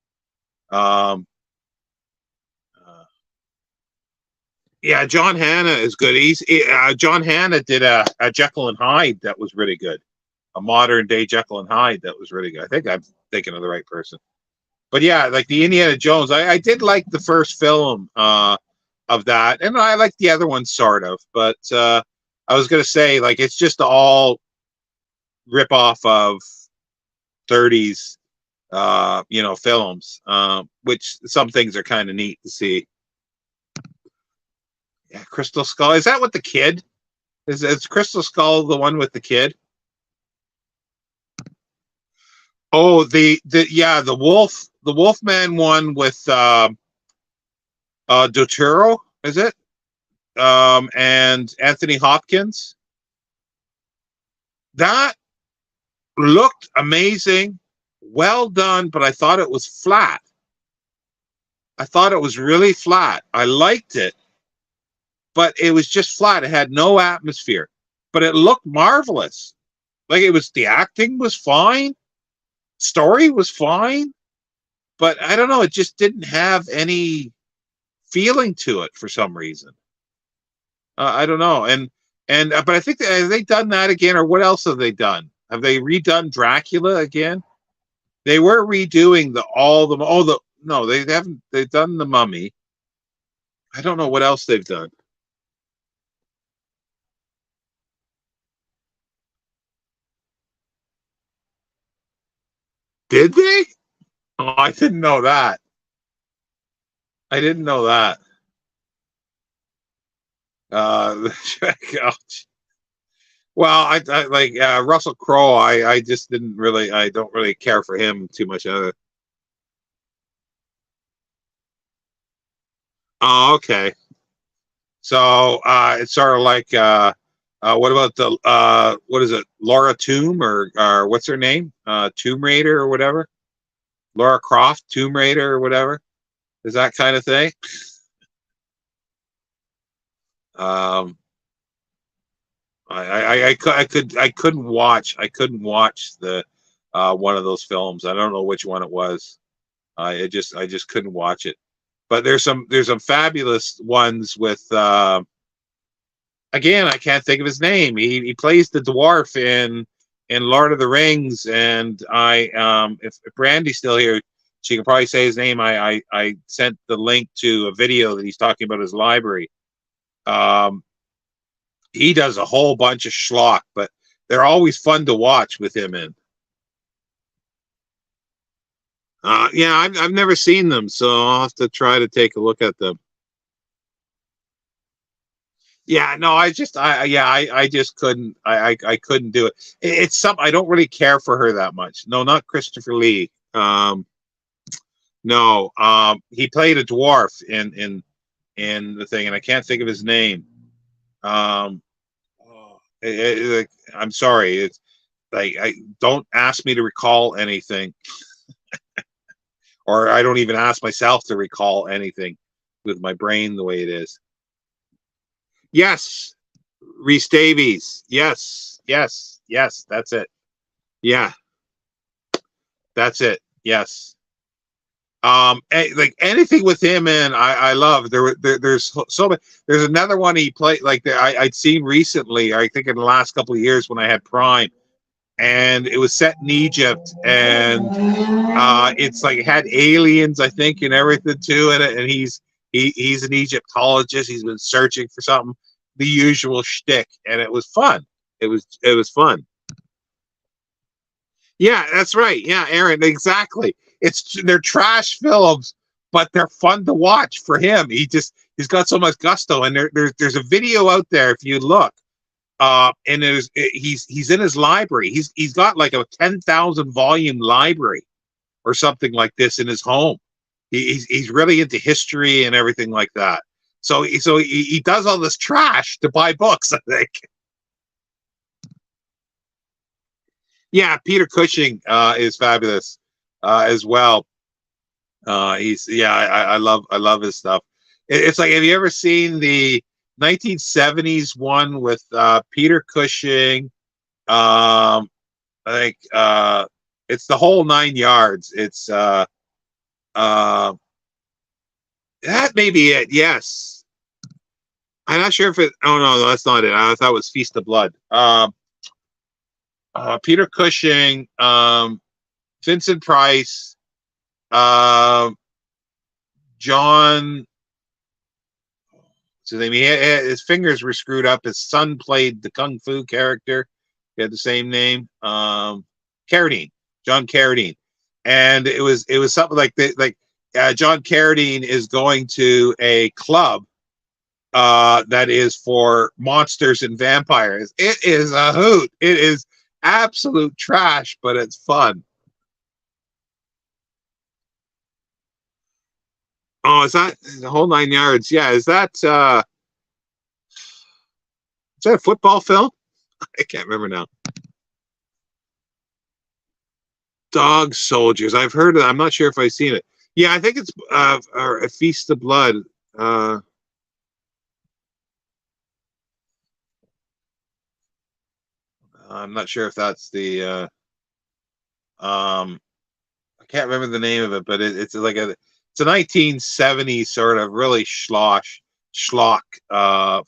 Yeah, John Hannah is good. John Hannah did a Jekyll and Hyde that was really good, a modern day Jekyll and Hyde that was really good. I think I'm thinking of the right person. But yeah, like the Indiana Jones, I did like the first film of that, and I like the other one sort of. But I was gonna say, like, it's just all rip off of 30s, films, which some things are kind of neat to see. Yeah, Crystal Skull. Is that with the kid? Is Crystal Skull the one with the kid? Oh, the Wolfman one with Doturo, is it? And Anthony Hopkins. That looked amazing, well done, but I thought it was flat. I thought it was really flat. I liked it, but it was just flat. It had no atmosphere, but it looked marvelous. Like the acting was fine, story was fine, but I don't know. It just didn't have any feeling to it for some reason. I don't know. But I think have they done that again, or what else have they done? Have they redone Dracula again? They were redoing no, they haven't. They've done the Mummy. I don't know what else they've done. Did they? Oh, I didn't know that. I didn't know that. Well, I like Russell Crowe. I just didn't really. I don't really care for him too much. Oh, okay. So it's sort of like what about the what is it? Laura Tomb or what's her name? Tomb Raider or whatever. Laura Croft, Tomb Raider or whatever. Is that kind of thing? I couldn't watch the one of those films. I don't know which one it was. I just couldn't watch it. But there's some fabulous ones with again, I can't think of his name. He plays the dwarf in Lord of the Rings, and if Brandy's still here, she can probably say his name. I sent the link to a video that he's talking about his library. He does a whole bunch of schlock, but they're always fun to watch with him in. Yeah, I've never seen them, so I'll have to try to take a look at them. Yeah, no, I just couldn't. I couldn't do it. It's something I don't really care for her that much. No, not Christopher Lee. No, he played a dwarf in the thing, and I can't think of his name. I'm sorry. It's like I don't ask me to recall anything, or I don't even ask myself to recall anything with my brain the way it is. Yes, Rhys Davies. Yes, that's it. Yeah, that's it. Yes. Like anything with him in, I love. There's so many. There's another one he played like I'd seen recently. I think in the last couple of years when I had Prime, and it was set in Egypt, and it's like it had aliens, I think, and everything too in it. And he's an Egyptologist. He's been searching for something, the usual shtick, and it was fun. It was fun. Yeah, that's right. Yeah, Aaron, exactly. They're trash films, but they're fun to watch for him. He's got so much gusto, and there's a video out there if you look. And he's in his library. He's got like a 10,000 volume library or something like this in his home. He's really into history and everything like that. So he does all this trash to buy books, I think. Yeah, Peter Cushing is fabulous as well. I love his stuff. It's like, have you ever seen the 1970s one with Peter Cushing? I think it's the whole 9 yards. It's that may be it. Yes, I'm not sure if it. Oh no, that's not it. I thought it was Feast of Blood. Peter Cushing, Vincent Price, John. So his fingers were screwed up. His son played the kung fu character. He had the same name, Carradine, John Carradine, and it was something like John Carradine is going to a club that is for monsters and vampires. It is a hoot. It is absolute trash, but it's fun. Oh, is that the whole 9 yards? Yeah, is that a football film? I can't remember now. Dog Soldiers. I've heard of it. I'm not sure if I've seen it. Yeah, I think it's a Feast of Blood. I'm not sure if that's the I can't remember the name of it, but it's like it's a 1970s sort of really schlock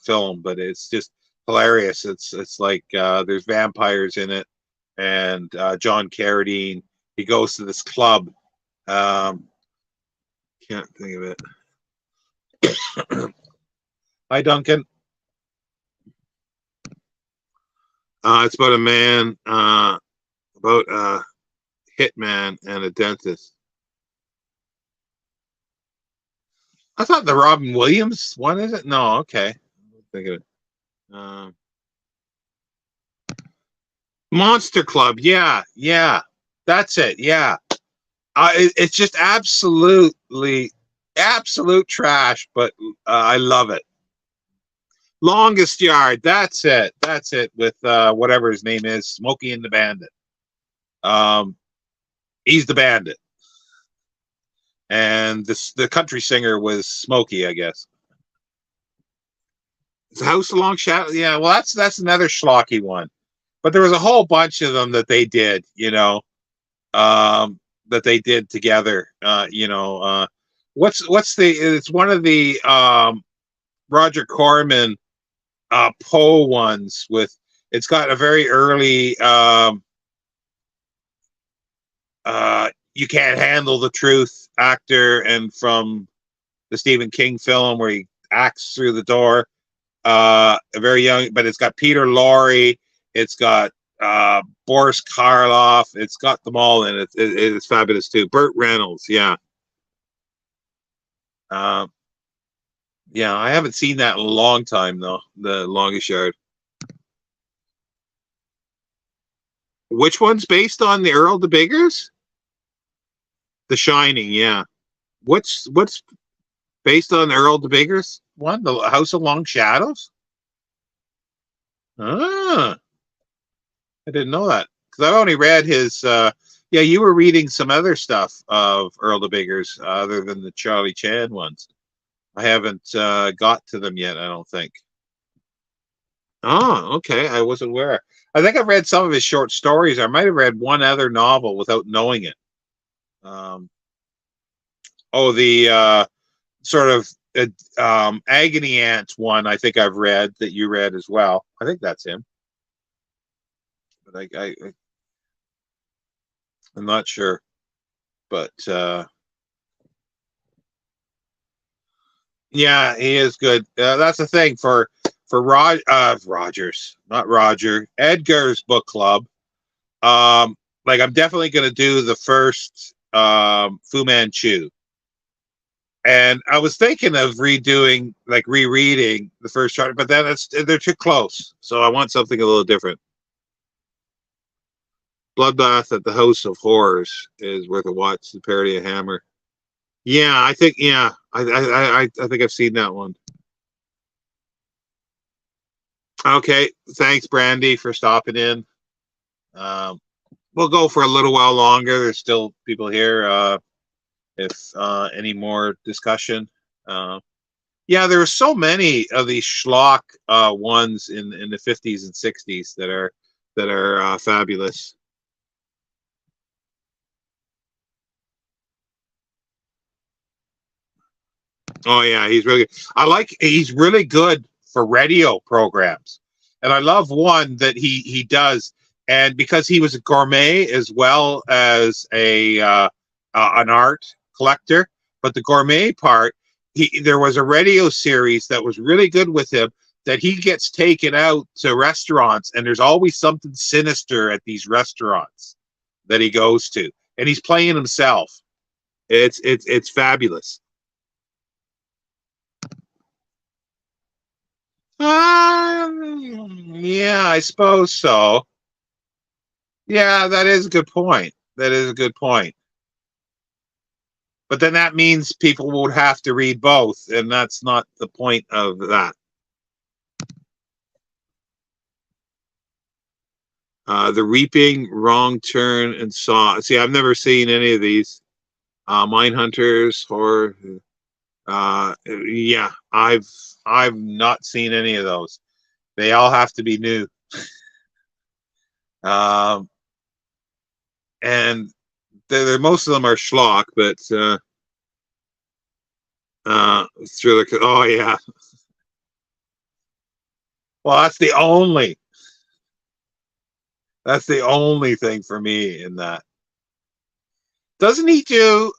film, but it's just hilarious. It's like there's vampires in it, and John Carradine, he goes to this club. Can't think of it. Hi, Duncan. It's about a man, about a hitman and a dentist. I thought the Robin Williams one, is it? No, okay. Think of it. Monster Club. Yeah, that's it. Yeah, it's just absolute trash, but I love it. Longest Yard. That's it. With whatever his name is, Smokey and the Bandit. He's the bandit, and the country singer was Smokey, I guess. It's House Along Shadow. Yeah, well, that's another schlocky one, but there was a whole bunch of them that they did. That they did together. What's the? It's one of the Roger Corman Poe ones with. It's got a very early. You Can't Handle the Truth actor, and from the Stephen King film where he acts through the door, a very young, but it's got Peter Lorre, it's got Boris Karloff, it's got them all in it. It's fabulous too. Burt Reynolds, yeah. I haven't seen that in a long time though. The Longest Yard. Which one's based on the Earl the Biggers? The Shining, yeah. What's based on Earl the Biggers one? The House of Long Shadows? I didn't know that because I've only read his. You were reading some other stuff of Earl the Biggers other than the Charlie Chan ones. I haven't got to them yet. I don't think. Oh, okay. I wasn't aware. I think I've read some of his short stories. I might have read one other novel without knowing it. Oh, the sort of agony ant one. I think I've read that you read as well. I think that's him, but I'm not sure. But yeah, he is good. That's the thing for Rogers, not Roger. Edgar's book club. Like I'm definitely going to do the first Fu Manchu. And I was thinking of rereading the first chapter, but then they're too close. So I want something a little different. Bloodbath at the House of Horrors is worth a watch. The parody of Hammer. Yeah, I think. Yeah, I think I've seen that one. Okay, thanks, Brandy, for stopping in. We'll go for a little while longer. There's still people here. If any more discussion. Yeah, there are so many of these schlock ones in the 50s and 60s that are fabulous. Oh yeah, he's really good. He's really good for radio programs. And I love one that he does, and because he was a gourmet as well as an art collector, but the gourmet part, there was a radio series that was really good with him that he gets taken out to restaurants, and there's always something sinister at these restaurants that he goes to, and he's playing himself. It's fabulous. Yeah, I suppose so. Yeah, that is a good point. That is a good point. But then that means people would have to read both, and that's not the point of that. The Reaping, Wrong Turn, and Saw. See, I've never seen any of these. Mindhunters, horror. Yeah, I've not seen any of those. They all have to be new. And most of them are schlock, but oh yeah. Well, that's the only thing for me in that. Doesn't he do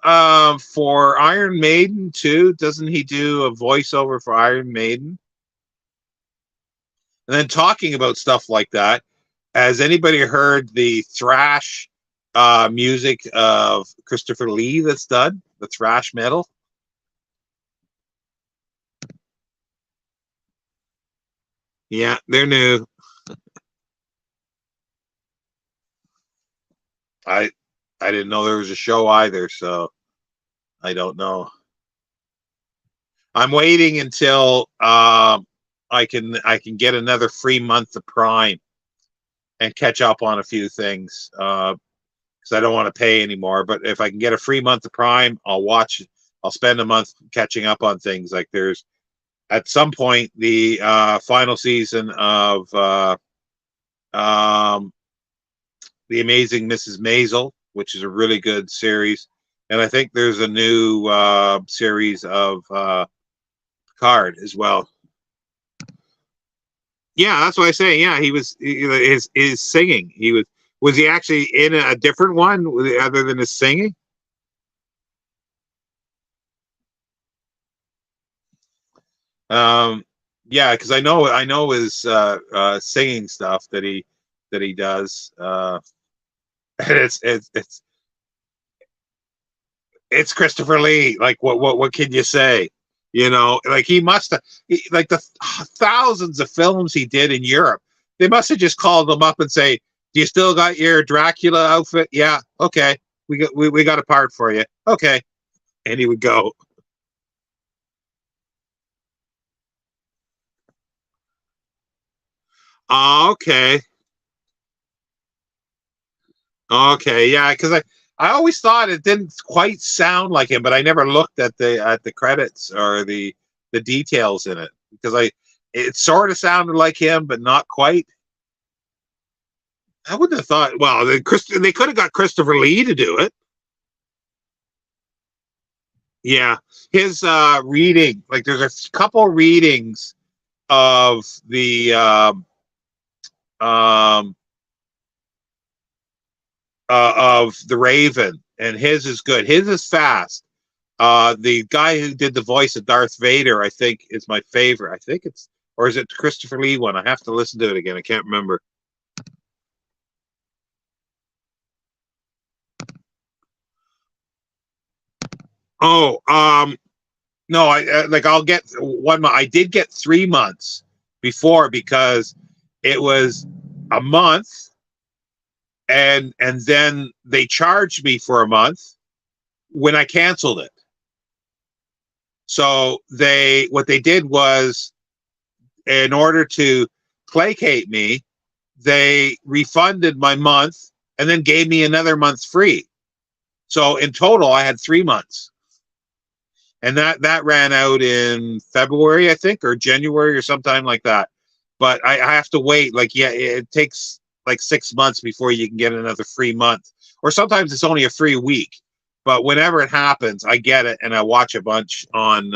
for Iron Maiden too? Doesn't he do a voiceover for Iron Maiden? And then talking about stuff like that, has anybody heard the thrash music of Christopher Lee that's done? The thrash metal? Yeah, they're new. I didn't know there was a show either, so I don't know. I'm waiting until I can get another free month of Prime and catch up on a few things because I don't want to pay anymore. But if I can get a free month of Prime, I'll spend a month catching up on things. Like there's at some point the final season of The Amazing Mrs. Maisel, which is a really good series. And I think there's a new series of Picard as well. Yeah, that's what I say. Yeah, he was his singing. Was he actually in a different one other than his singing? Yeah, because I know his singing stuff that he does. And it's Christopher Lee. Like what can you say? You know, like he must have like the thousands of films he did in Europe. They must have just called him up and say, "Do you still got your Dracula outfit?" Yeah, okay. We got a part for you. Okay, and he would go. Oh, okay. Okay, yeah, because I always thought it didn't quite sound like him, but I never looked at the credits or the details in it because it sort of sounded like him, but not quite. I wouldn't have thought. Well, they could have got Christopher Lee to do it. Yeah, his reading, like there's a couple readings of the of the Raven, and his is good. His is fast. The guy who did the voice of Darth Vader, I think, is my favorite. I think it's, or is it Christopher Lee one? I have to listen to it again. I can't remember. Oh, no, I'll get 1 month. I did get 3 months before because it was a month, and then they charged me for a month when I canceled it. So what they did was, in order to placate me, they refunded my month and then gave me another month free. So in total, I had 3 months. And that ran out in February, I think, or January or sometime like that. But I have to wait. Like, yeah, it takes like 6 months before you can get another free month. Or sometimes it's only a free week. But whenever it happens, I get it and I watch a bunch on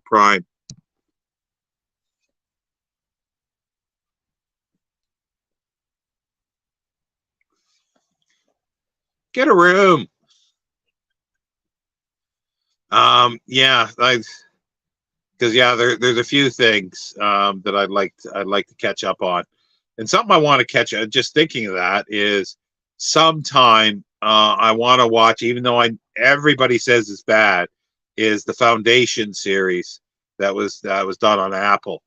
Prime. Get a room. Yeah, because there's a few things that I'd like to catch up on, and something I want to catch up. Just thinking of that is sometime I want to watch, even though everybody says it's bad, is the Foundation series that was done on Apple.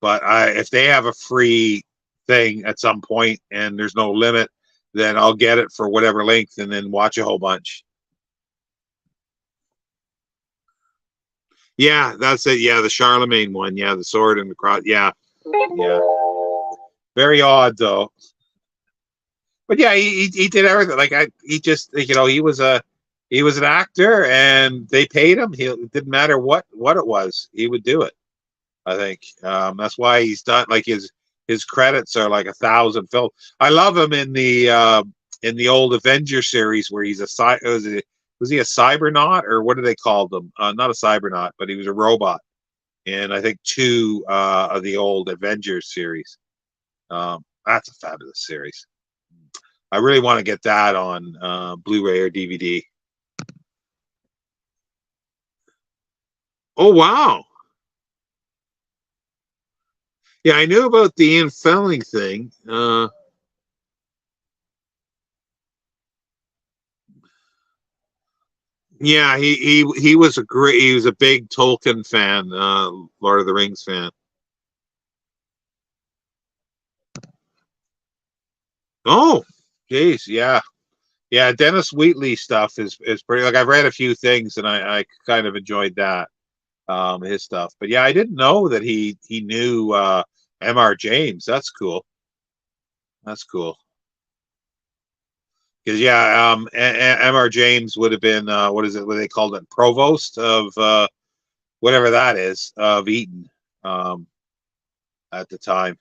But if they have a free thing at some point and there's no limit, then I'll get it for whatever length and then watch a whole bunch. Yeah, that's it. Yeah, the Charlemagne one. Yeah, the sword and the cross. Yeah, yeah. Very odd though. But yeah, he did everything. Like he just, he was an actor, and they paid him. It didn't matter what it was, he would do it. I think that's why he's done, like, his credits are like 1,000 films. I love him in the old Avenger series where he's was he a cybernaut, or what do they call them? Not a cybernaut, but he was a robot. And I think 2 of the old Avengers series. That's a fabulous series. I really want to get that on Blu-ray or DVD. Oh, wow. Yeah, I knew about the Ian Fleming thing. Yeah, he was a big Tolkien fan, Lord of the Rings fan. Oh, geez, yeah. Yeah, Dennis Wheatley stuff is pretty, like, I've read a few things and I kind of enjoyed that, his stuff. But yeah, I didn't know that he knew M.R. James. That's cool. That's cool. Because yeah, M.R. James would have been what they called it, provost of whatever that is, of Eton at the time.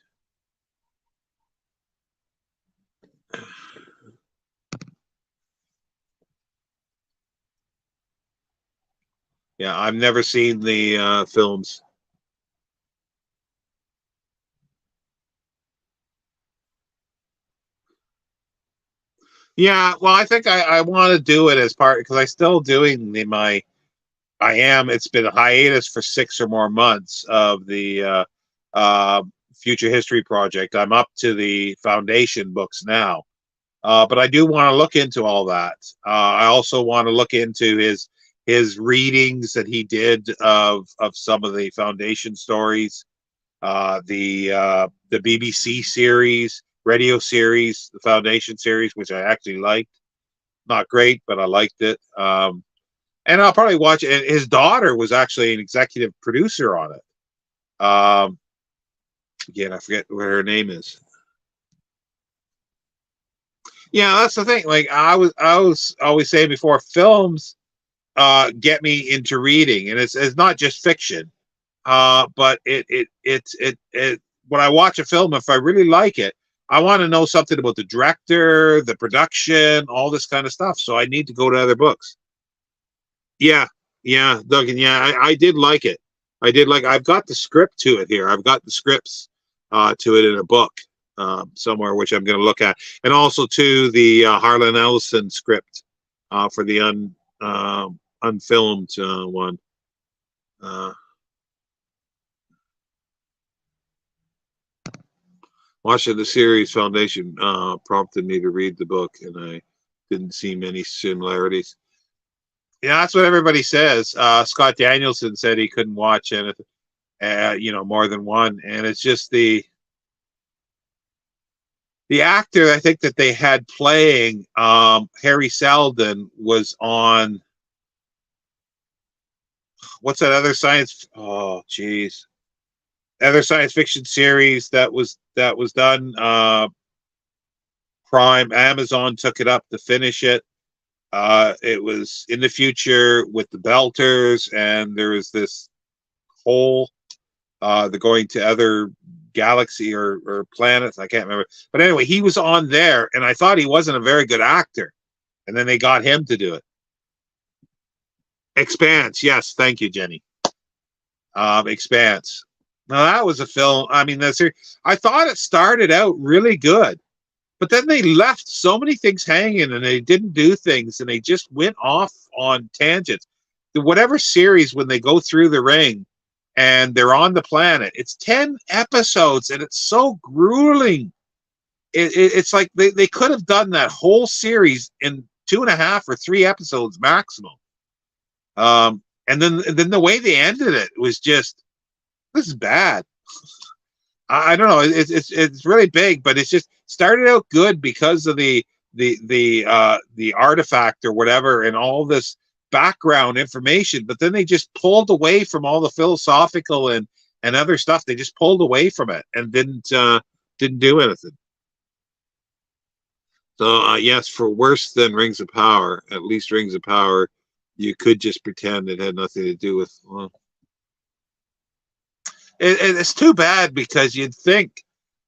Yeah, I've never seen the films. Yeah, well, I think I want to do it as part, because I still doing it's been a hiatus for 6 or more months of the Future History Project. I'm up to the Foundation books now. But I do want to look into all that. I also want to look into his readings that he did of some of the Foundation stories, the BBC series, radio series, the Foundation series, which I actually liked. Not great, but I liked it. And I'll probably watch it. His daughter was actually an executive producer on it. Again, I forget what her name is. Yeah, that's the thing. Like I was always saying before, films get me into reading, and it's not just fiction. But it's when I watch a film, if I really like it, I want to know something about the director, the production, all this kind of stuff. So I need to go to other books. Yeah, Yeah, Duncan. Yeah, I did like it. I did like. I've got the script to it here. I've got the scripts to it in a book somewhere, which I'm going to look at, and also to the Harlan Ellison script for the unfilmed one. Watching the series Foundation prompted me to read the book, and I didn't see many similarities. Yeah, that's what everybody says. Scott Danielson said he couldn't watch anything, more than one, and it's just the actor I think that they had playing Harry Seldon was on what's that other science? Oh, geez, other science fiction series that was done. Prime Amazon took it up to finish it. It was in the future with the Belters, and there was this whole they're going to other galaxy or planets. I can't remember, but anyway, he was on there, and I thought he wasn't a very good actor, and then they got him to do it. Expanse, yes, thank you, Jenny. Expanse. Now that was a film. I mean, I thought it started out really good, but then they left so many things hanging, and they didn't do things, and they just went off on tangents. Whatever series, when they go through the ring and they're on the planet, it's 10 episodes, and it's so grueling. It's like they could have done that whole series in 2.5 or 3 episodes maximum. And then the way they ended it was just, this is bad. I don't know. It's really big, but it's just started out good because of the artifact or whatever and all this background information. But then they just pulled away from all the philosophical and other stuff. They just pulled away from it and didn't do anything. So yes, for worse than Rings of Power, at least Rings of Power, you could just pretend it had nothing to do with. Well, it's too bad, because you'd think,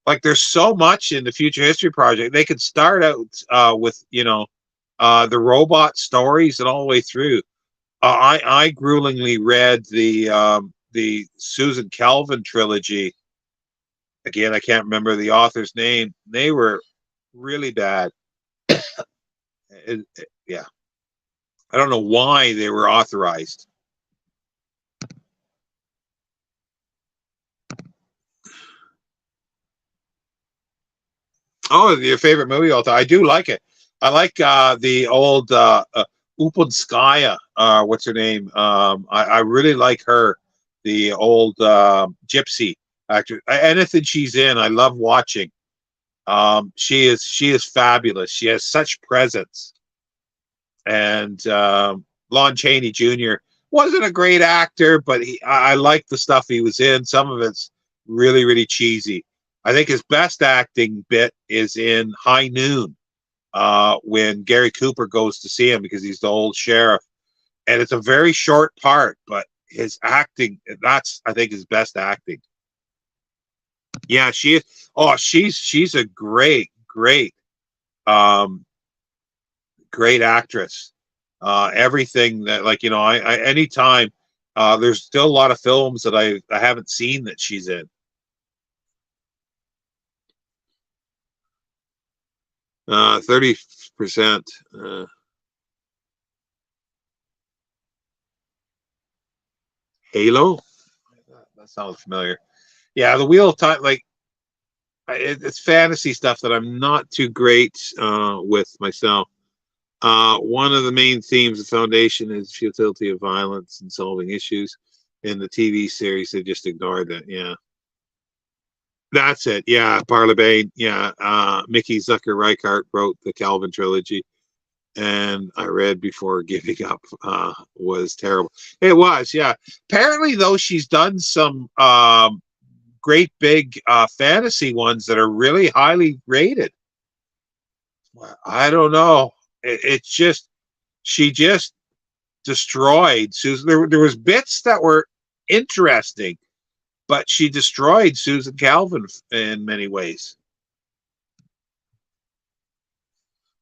like, there's so much in the Future History Project. They could start out with the robot stories and all the way through. I gruelingly read the Susan Calvin trilogy. Again, I can't remember the author's name. They were really bad. Yeah, I don't know why they were authorized. Oh, your favorite movie all time? I do like it. I like the old Upanskaya. What's her name? I really like her. The old gypsy actor. Anything she's in, I love watching. She is fabulous. She has such presence. And Lon Chaney Jr. wasn't a great actor, but I like the stuff he was in. Some of it's really, really cheesy. I think his best acting bit is in High Noon, when Gary Cooper goes to see him because he's the old sheriff. And it's a very short part, but his acting, that's, I think, his best acting. Yeah, she is. Oh, she's a great actress. Everything that, like, I anytime there's still a lot of films that I haven't seen that she's in. 30%. Halo. That sounds familiar. Yeah, the Wheel of Time. Like, it's fantasy stuff that I'm not too great with myself. One of the main themes of Foundation is futility of violence and solving issues. In the TV series, they just ignored that. Yeah. That's it. Yeah, Parlabane. Yeah, Mickey Zucker Reichart wrote the Calvin trilogy, and I read before giving up. Was terrible. It was. Yeah. Apparently, though, she's done some great big fantasy ones that are really highly rated. I don't know. It's just, she just destroyed Susan. There was bits that were interesting, but she destroyed Susan Calvin in many ways.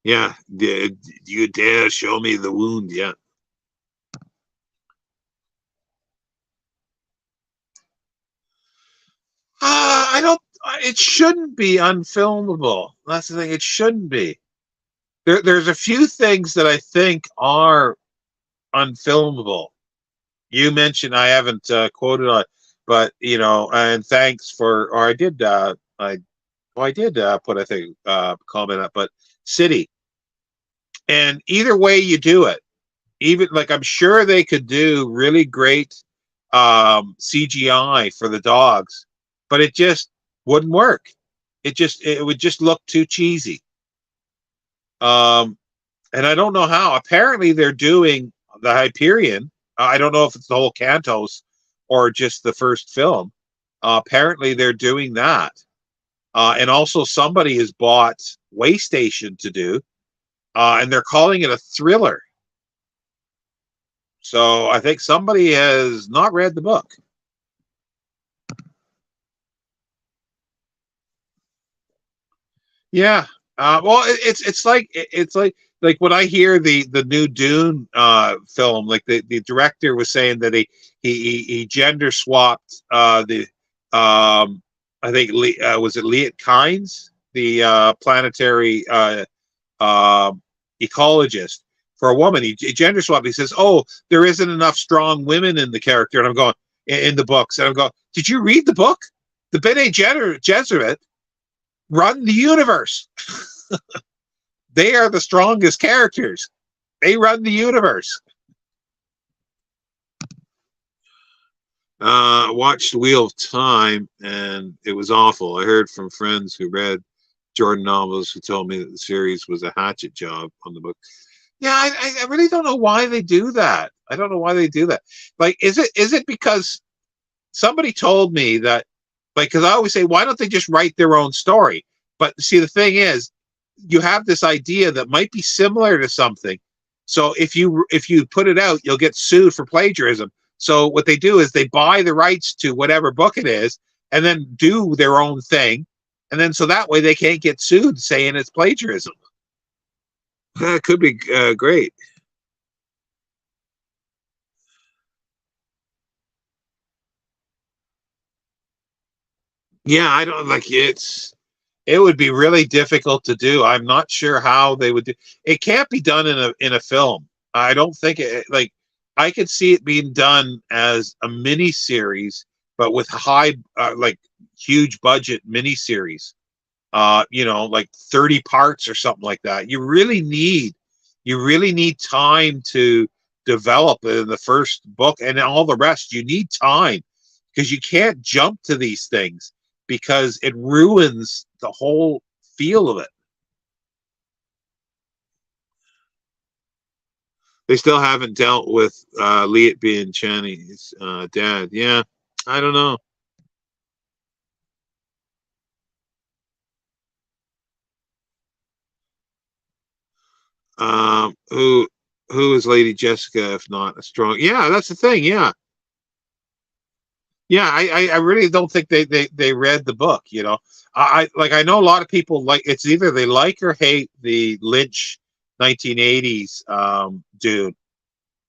Yeah. Do you dare show me the wound? Yeah. I don't. It shouldn't be unfilmable. That's the thing. It shouldn't be. There's a few things that I think are unfilmable. You mentioned, I haven't quoted on, but you know, and thanks for. Or I did. I did put I think comment up, but City. And either way you do it, even like I'm sure they could do really great CGI for the dogs, but it just wouldn't work. It would just look too cheesy. And I don't know how. Apparently, they're doing the Hyperion. I don't know if it's the whole Cantos or just the first film. Apparently, they're doing that. And also, somebody has bought Waystation to do, and they're calling it a thriller. So I think somebody has not read the book. Yeah. Well, it's like when I hear the new Dune film, like the director was saying that he gender swapped the I think was it Liet Kynes, the planetary ecologist, for a woman. He gender swapped. He says, "Oh, there isn't enough strong women in the character," and I'm going in the books, and I'm going, "Did you read the book? The Bene Gesserit run the universe." They are the strongest characters. They run the universe. Watched Wheel of Time, and it was awful. I heard from friends who read Jordan novels who told me that the series was a hatchet job on the book. Yeah, I really don't know why they do that. I don't know why they do that. Like, is it because somebody told me that, like, because I always say, why don't they just write their own story? But see, the thing is, you have this idea that might be similar to something. So if you put it out, you'll get sued for plagiarism. So what they do is they buy the rights to whatever book it is and then do their own thing. And then so that way they can't get sued saying it's plagiarism. That could be great. Yeah, I don't like it would be really difficult to do. I'm not sure how they would do. It can't be done in a film. I don't think it, like, I could see it being done as a mini series, but with high like huge budget mini series. You know, like 30 parts or something like that. You really need time to develop in the first book, and all the rest you need time, because you can't jump to these things because it ruins the whole feel of it. They still haven't dealt with Liet being Channy's dad. Yeah, I don't know. Who is Lady Jessica if not a strong? Yeah, that's the thing. Yeah, yeah. I really don't think they read the book. You know, I know a lot of people like, it's either they like or hate the Lynch 1980s Dune.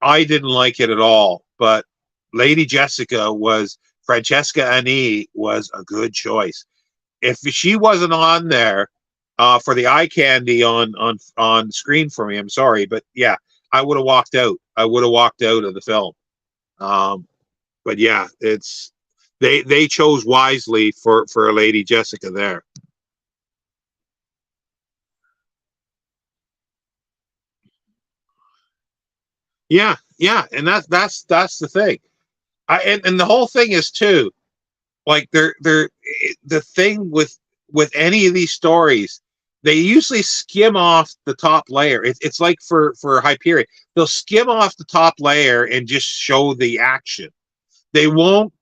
I didn't like it at all, but Lady Jessica was Francesca Annie was a good choice. If she wasn't on there for the eye candy on screen for me, I'm sorry, but yeah, I would have walked out. I would have walked out of the film. Um, but yeah, it's they chose wisely for a Lady Jessica there. Yeah, yeah, and that's the thing. And the whole thing is too, like they're the thing with any of these stories, they usually skim off the top layer. It's like for Hyperion, they'll skim off the top layer and just show the action. They won't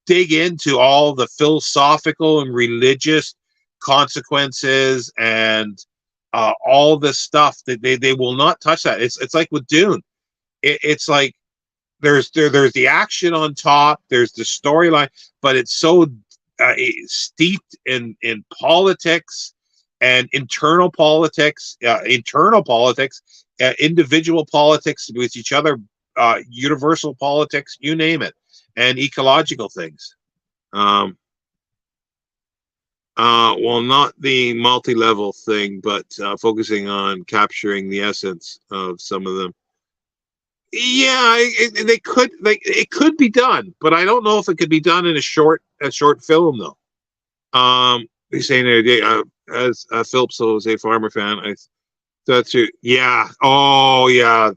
dig into all the philosophical and religious consequences and all this stuff. That they will not touch that. It's like with Dune. It's like there's the action on top, there's the storyline, but it's so steeped in politics and internal politics, individual politics with each other, universal politics, you name it, and ecological things. Um, Well, not the multi-level thing, but focusing on capturing the essence of some of them. Yeah, they could, like, it could be done, but I don't know if it could be done in a short film though. You're saying there, as Phillips was a Farmer fan, I thought too. Yeah. Oh yeah.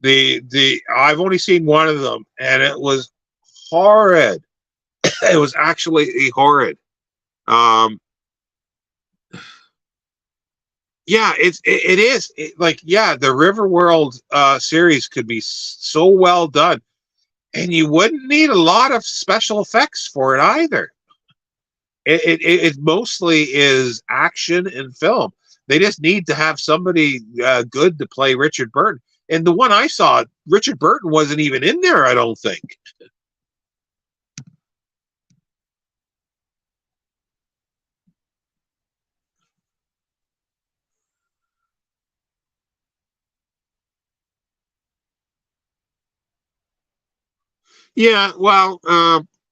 The I've only seen one of them, and it was horrid. It was actually horrid. Um, yeah, it is. Like, yeah, the Riverworld series could be so well done, and you wouldn't need a lot of special effects for it either. It mostly is action and film. They just need to have somebody good to play Richard Burton. And the one I saw, Richard Burton wasn't even in there, I don't think. Yeah, well,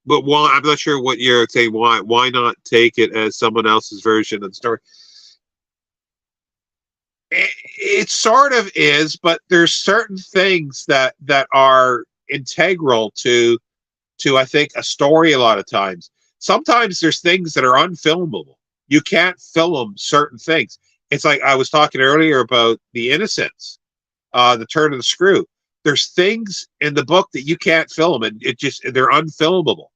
but why? I'm not sure what you're saying. Why not take it as someone else's version of the story? It sort of is, but there's certain things that are integral to I think a story. A lot of times, sometimes there's things that are unfilmable. You can't film certain things. It's like I was talking earlier about The Innocents, the turn of the screw. There's things in the book that you can't film, and they're unfilmable.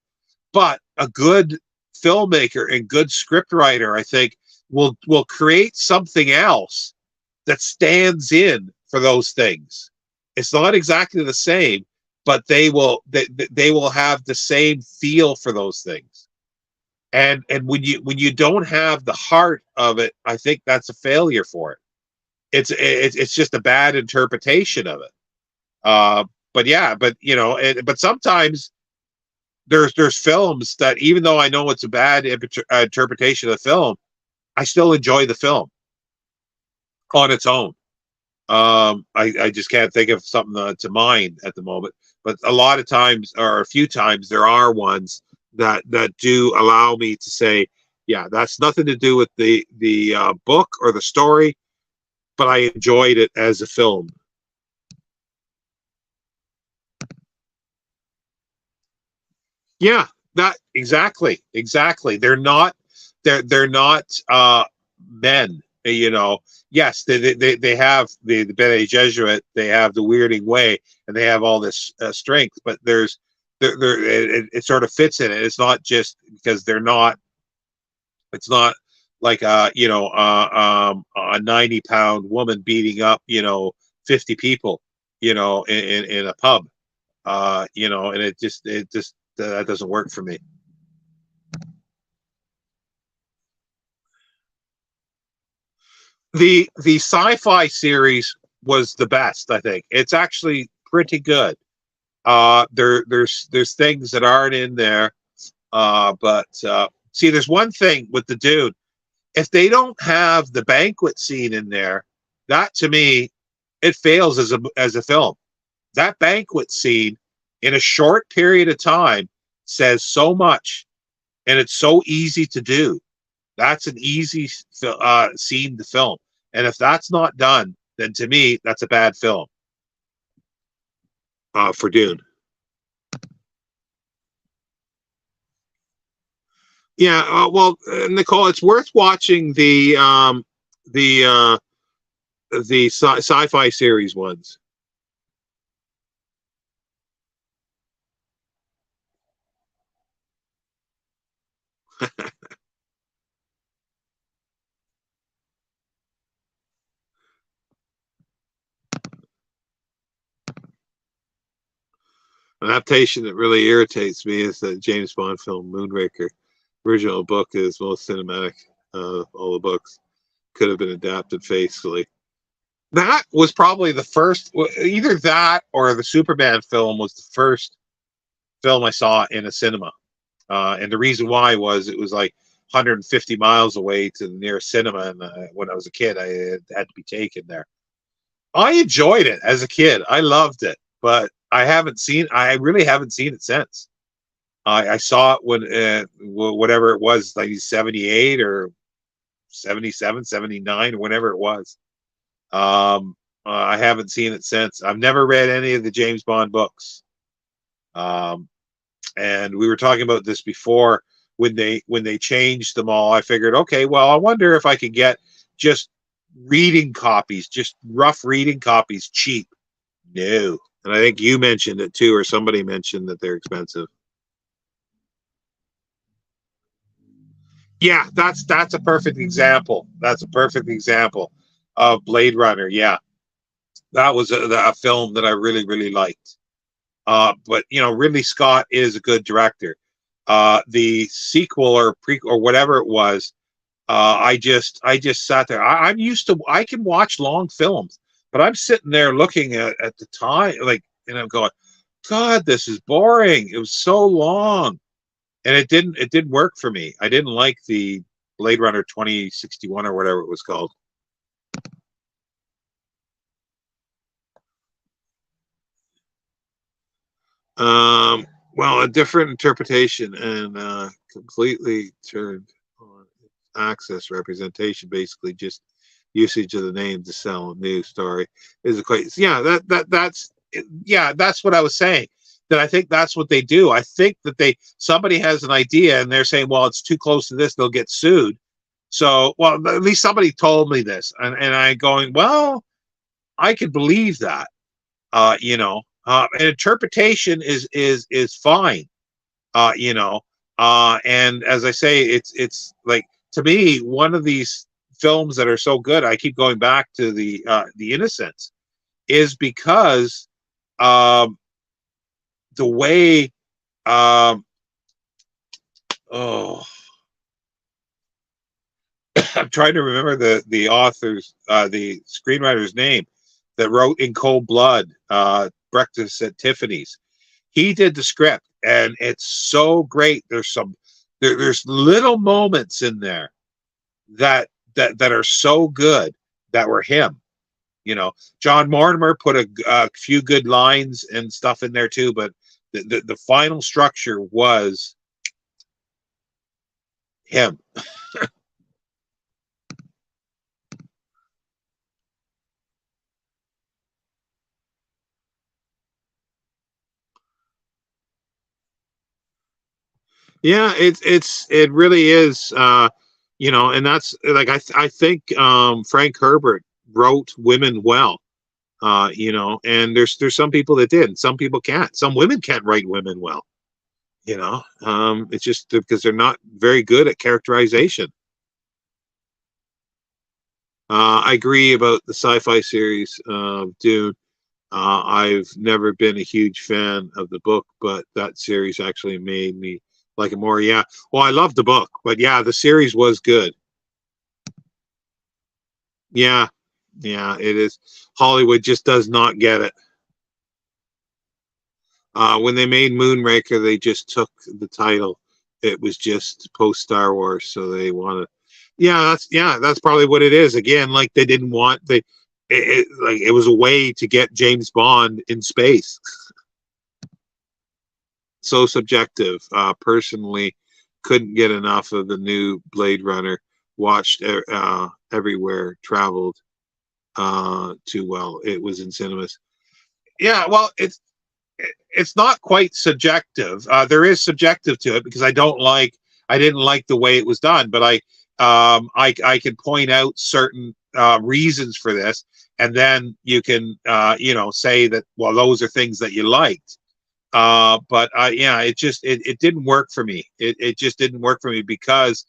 But a good filmmaker and good script writer, I think, will create something else that stands in for those things. It's not exactly the same, but they will have the same feel for those things. And when you don't have the heart of it, I think that's a failure for it. It's just a bad interpretation of it. But yeah, but but sometimes there's films that, even though I know it's a bad interpretation of the film, I still enjoy the film on its own. I just can't think of something to mind at the moment, but a lot of times, or a few times, there are ones that do allow me to say, yeah, that's nothing to do with the book or the story, but I enjoyed it as a film. Yeah, that exactly. They're not men. Yes, they have the Bene Jesuit, they have the weirding way, and they have all this strength, but it sort of fits in it. It's not just because they're not. It's not like a 90-pound woman beating up 50 people in a pub, and it just that doesn't work for me. The sci-fi series was the best. I think it's actually pretty good. There's things that aren't in there, but see, there's one thing with the Dune. If they don't have the banquet scene in there, that to me, it fails as a film. That banquet scene in a short period of time says so much, and it's so easy to do. That's an easy scene to film, and if that's not done, then to me, that's a bad film for Dune. Yeah, well, Nicole, it's worth watching the sci-fi series ones. An adaptation that really irritates me is the James Bond film Moonraker. Original book is most cinematic of all the books. Could have been adapted faithfully. That was probably the first, either that or the Superman film was the first film I saw in a cinema. And the reason why was it was like 150 miles away to the nearest cinema. And when I was a kid, I had to be taken there. I enjoyed it as a kid. I loved it, but I really haven't seen it since. I saw it when whatever it was, like 78 or 77, 79, or whatever it was. I haven't seen it since. I've never read any of the James Bond books. And we were talking about this before when they changed them all. I figured, okay, well, I wonder if I could get just reading copies, just rough reading copies, cheap. No. And I think you mentioned it too, or somebody mentioned that they're expensive. Yeah, that's a perfect example. That's a perfect example of Blade Runner. Yeah, that was a film that I really, really liked. But you know, Ridley Scott is a good director. The sequel or prequel or whatever it was, I just sat there. I'm used to. I can watch long films, but I'm sitting there looking at the time, like, and I'm going, God, this is boring. It was so long, and it didn't work for me. I didn't like the Blade Runner 2061 or whatever it was called. Well, a different interpretation and completely turned on access representation, basically just usage of the name to sell a news story is a quite, yeah, that's what I was saying. That I think that's what they do. I think that somebody has an idea and they're saying, well, it's too close to this, they'll get sued. So, well, at least somebody told me this, and I'm going, well, I could believe that. You know, an interpretation is fine. You know, and as I say, it's like, to me, one of these films that are so good, I keep going back to the Innocents, is because the way oh I'm trying to remember the author's the screenwriter's name that wrote In Cold Blood, Breakfast at Tiffany's. He did the script, and it's so great. There's little moments in there that are so good that were him. You know, John Mortimer put a few good lines and stuff in there too, but the final structure was him. Yeah, it really is. You know, and that's like I think Frank Herbert wrote women well. You know, and there's some people that did, and some people can't. Some women can't write women well. You know, it's just because they're not very good at characterization. I agree about the sci-fi series, Dune. I've never been a huge fan of the book, but that series actually made me like it more. Yeah. Well, I love the book, but yeah, the series was good. Yeah. Yeah, it is. Hollywood just does not get it. When they made Moonraker, they just took the title. It was just post Star Wars, so they wanted. Yeah, that's probably what it is. Again, like they didn't want like it was a way to get James Bond in space. So subjective. Personally, couldn't get enough of the new Blade Runner. Watched everywhere, traveled too well. It was in cinemas. Yeah, well, it's not quite subjective. There is subjective to it because I didn't like the way it was done, but I can point out certain reasons for this, and then you can you know, say that, well, those are things that you liked. But yeah, it didn't work for me. It just didn't work for me because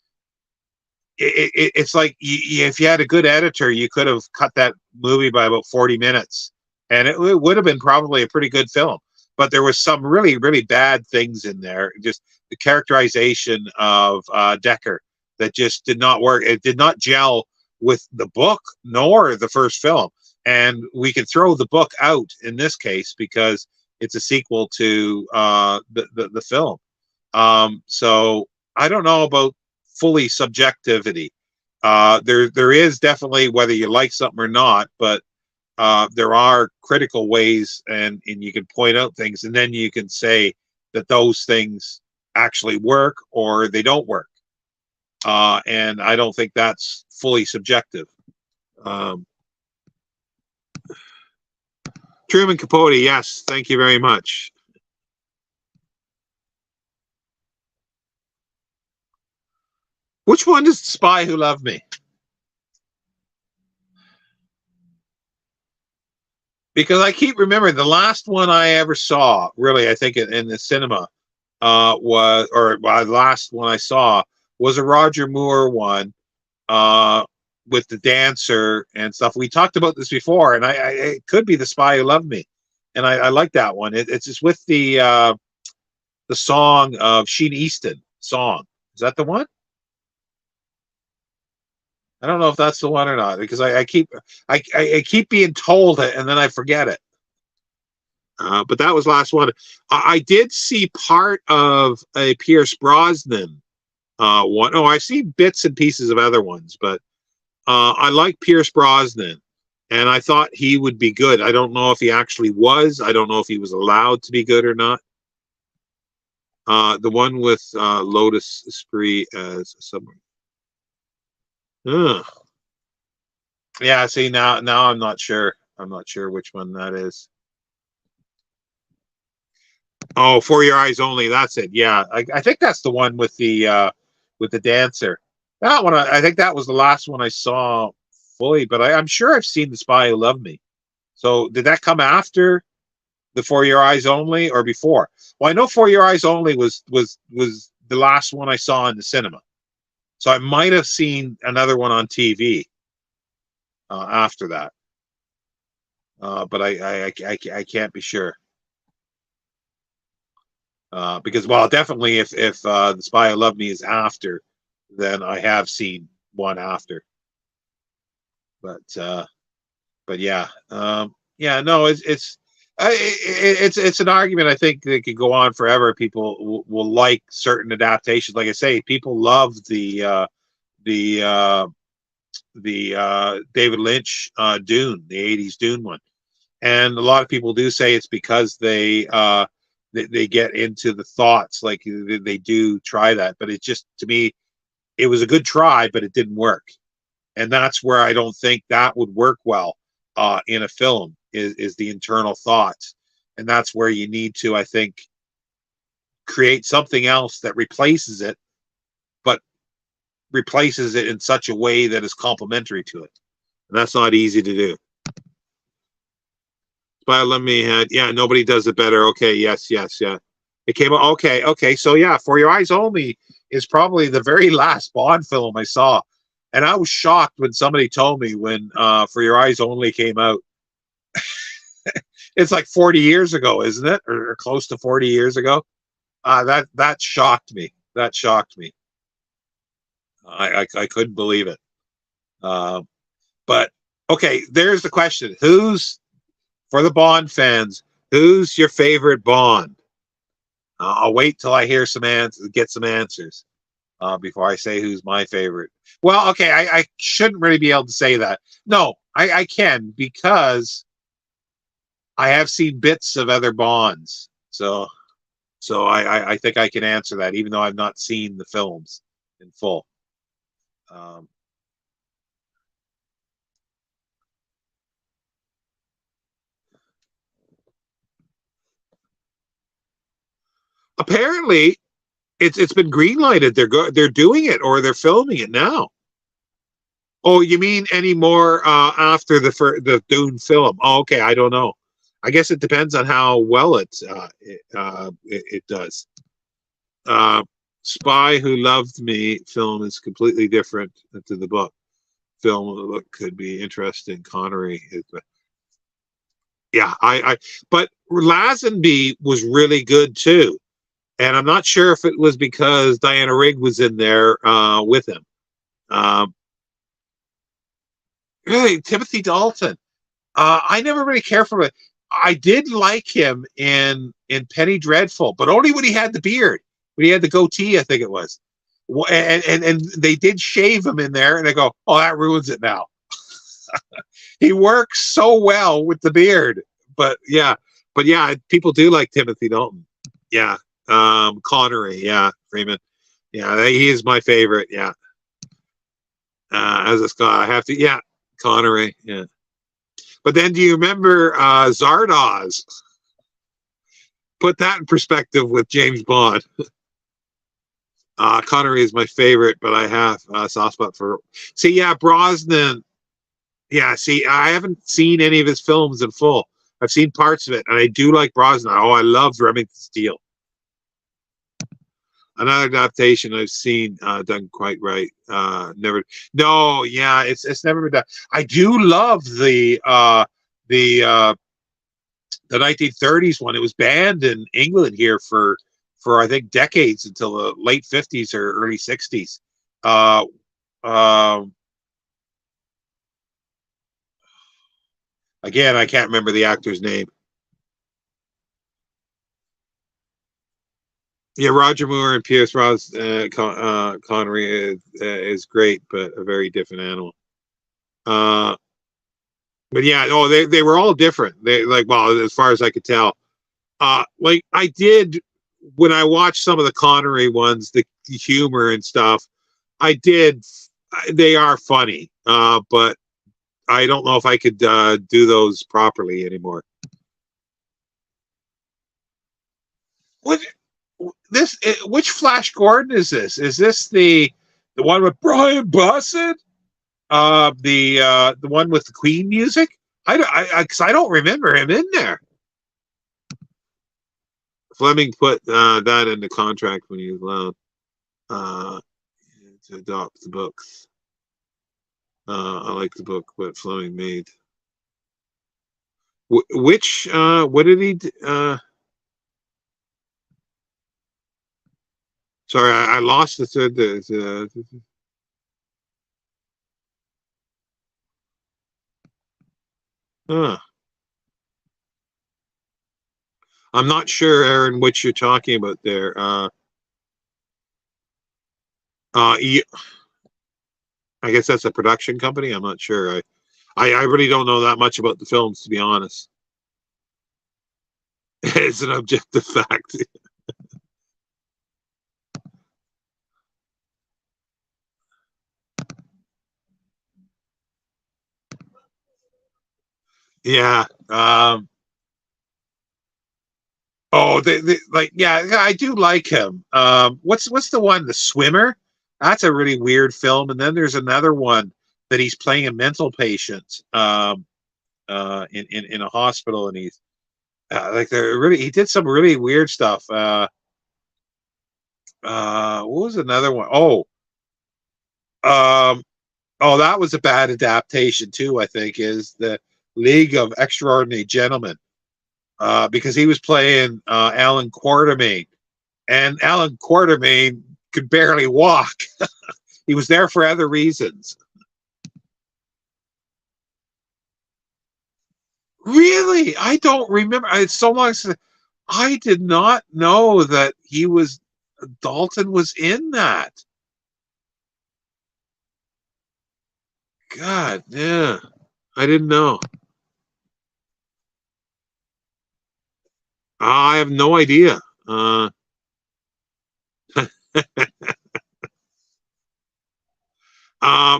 it's like if you had a good editor, you could have cut that movie by about 40 minutes, and it would have been probably a pretty good film. But there was some really, really bad things in there. Just the characterization of Decker that just did not work. It did not gel with the book nor the first film. And we can throw the book out in this case because it's a sequel to the film. So I don't know about fully subjectivity. There is definitely whether you like something or not, but there are critical ways, and you can point out things, and then you can say that those things actually work or they don't work. And I don't think that's fully subjective. Truman Capote, yes, thank you very much. Which one is The Spy Who Loved Me? Because I keep remembering the last one I ever saw, really, I think in the cinema, was, or the last one I saw was a Roger Moore one, with the dancer and stuff. We talked about this before, and it could be The Spy Who Loved Me, and I like that one. It's just with the song of Sheen Easton song. Is that the one? I don't know if that's the one or not, because I keep being told it and then I forget it. But that was last one. I did see part of a Pierce Brosnan one. Oh, I've seen bits and pieces of other ones, but I like Pierce Brosnan, and I thought he would be good. I don't know if he actually was. I don't know if he was allowed to be good or not. The one with Lotus Esprit as someone. Yeah, see, now I'm not sure. I'm not sure which one that is. Oh, For Your Eyes Only. That's it. Yeah, I think that's the one with the dancer. That one, I think that was the last one I saw fully. But I'm sure I've seen The Spy Who Loved Me. So did that come after the For Your Eyes Only or before? Well, I know For Your Eyes Only was the last one I saw in the cinema. So I might have seen another one on TV after that, but I can't be sure. Because, well, definitely if The Spy Who Loved Me is after, then I have seen one after. But yeah, yeah, no, it's an argument I think that could go on forever. People will like certain adaptations. Like I say, people love the David Lynch Dune, the 80s Dune one. And a lot of people do say it's because they get into the thoughts, like they do try that. But it just, to me, it was a good try, but it didn't work. And that's where I don't think that would work well in a film, is the internal thoughts. And that's where you need to, I think, create something else that replaces it, but replaces it in such a way that is complementary to it. And that's not easy to do. But let me had, yeah, nobody does it better. Okay, yes, yeah. It came out, okay. So yeah, For Your Eyes Only is probably the very last Bond film I saw. And I was shocked when somebody told me when For Your Eyes Only came out. It's like 40 years ago, isn't it? Or close to 40 years ago. That shocked me. That shocked me. I couldn't believe it. But okay, there's the question. For the Bond fans, who's your favorite Bond? I'll wait till I hear some answers, get some answers before I say who's my favorite. Well, okay, I shouldn't really be able to say that. No, I can, because I have seen bits of other Bonds. So I think I can answer that, even though I've not seen the films in full. Apparently, it's been greenlighted. They're doing it, or they're filming it now. Oh, you mean any more after the Dune film? Oh, okay, I don't know. I guess it depends on how well it does. Spy Who Loved Me film is completely different to the book. Film could be interesting. Connery is, yeah, but Lazenby was really good too. And I'm not sure if it was because Diana Rigg was in there with him. Really, Timothy Dalton. I never really cared for him. I did like him in Penny Dreadful, but only when he had the beard, when he had the goatee, I think it was. And they did shave him in there, and they go, oh, that ruins it now. He works so well with the beard. But yeah, people do like Timothy Dalton. Yeah. Connery, yeah, Freeman. Yeah, he is my favorite, yeah. As a Scot, I have to, yeah, Connery, yeah. But then do you remember Zardoz? Put that in perspective with James Bond. Connery is my favorite, but I have a soft spot for. See, yeah, Brosnan. Yeah, see, I haven't seen any of his films in full. I've seen parts of it, and I do like Brosnan. Oh, I love Remington Steele. Another adaptation I've seen done quite right. Never. No, yeah, it's never been done. I do love the 1930s one. It was banned in England here for I think decades until the late 50s or early 60s. Again, I can't remember the actor's name. Yeah, Roger Moore and Pierce Connery is great, but a very different animal. But yeah, oh, they were all different. They like, well, as far as I could tell. Like I did when I watched some of the Connery ones, the humor and stuff. I did. They are funny, but I don't know if I could do those properly anymore. What this? Which Flash Gordon is this? Is this the one with Brian Blessed? The one with the Queen music? Because I don't remember him in there. Fleming put that in the contract when he was allowed to adopt the books. I like the book what Fleming made. Which what did he? Sorry, I lost the third. I'm not sure, Aaron, what you're talking about there. I guess that's a production company. I'm not sure. I really don't know that much about the films, to be honest. It's an objective fact. Yeah. Oh, they like, yeah, I do like him. What's the one, The Swimmer? That's a really weird film. And then there's another one that he's playing a mental patient in a hospital, and he's like they're really he did some really weird stuff. What was another one? Um, oh, that was a bad adaptation too. I think is the League of Extraordinary Gentlemen. Because he was playing Alan Quartermain, and Alan Quartermain could barely walk. He was there for other reasons. Really, I don't remember. It's so long since I did not know that he was Dalton was in that. God, yeah, I didn't know. I have no idea.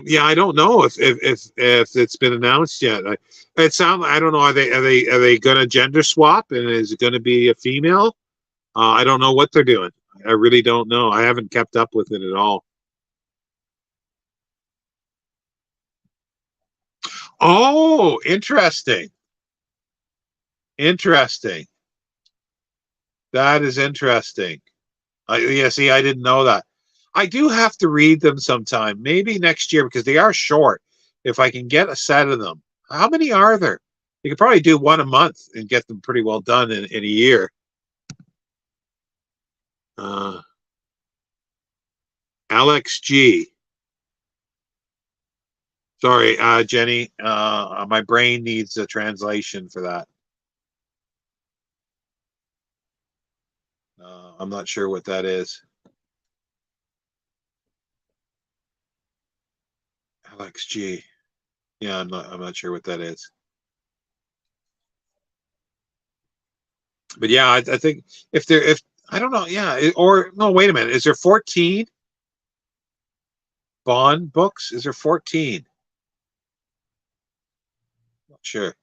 Yeah, I don't know if it's been announced yet. It sounds. I don't know. Are they going to gender swap, and is it going to be a female? I don't know what they're doing. I really don't know. I haven't kept up with it at all. Oh, interesting. Interesting. That is interesting. Yeah, see, I didn't know that. I do have to read them sometime, maybe next year, because they are short. If I can get a set of them. How many are there? You could probably do one a month and get them pretty well done in a year. Alex G. Sorry, Jenny. My brain needs a translation for that. I'm not sure what that is. Alex G. Yeah, I'm not sure what that is. But yeah, I think if I don't know. Yeah, or no, wait a minute. Is there 14 Bond books? Is there 14? Not sure.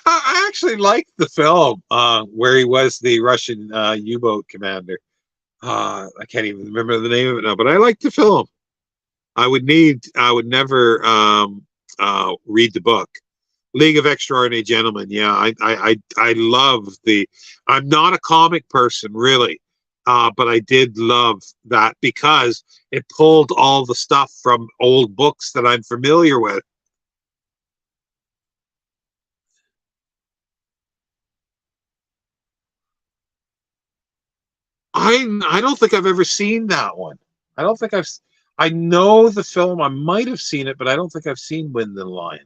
I actually liked the film where he was the Russian U-boat commander. I can't even remember the name of it now, but I liked the film. I would never read the book. League of Extraordinary Gentlemen. Yeah, I love the. I'm not a comic person really, but I did love that because it pulled all the stuff from old books that I'm familiar with. I don't think I've ever seen that one. I don't think I know the film. I might have seen it, but I don't think I've seen Wind and Lion.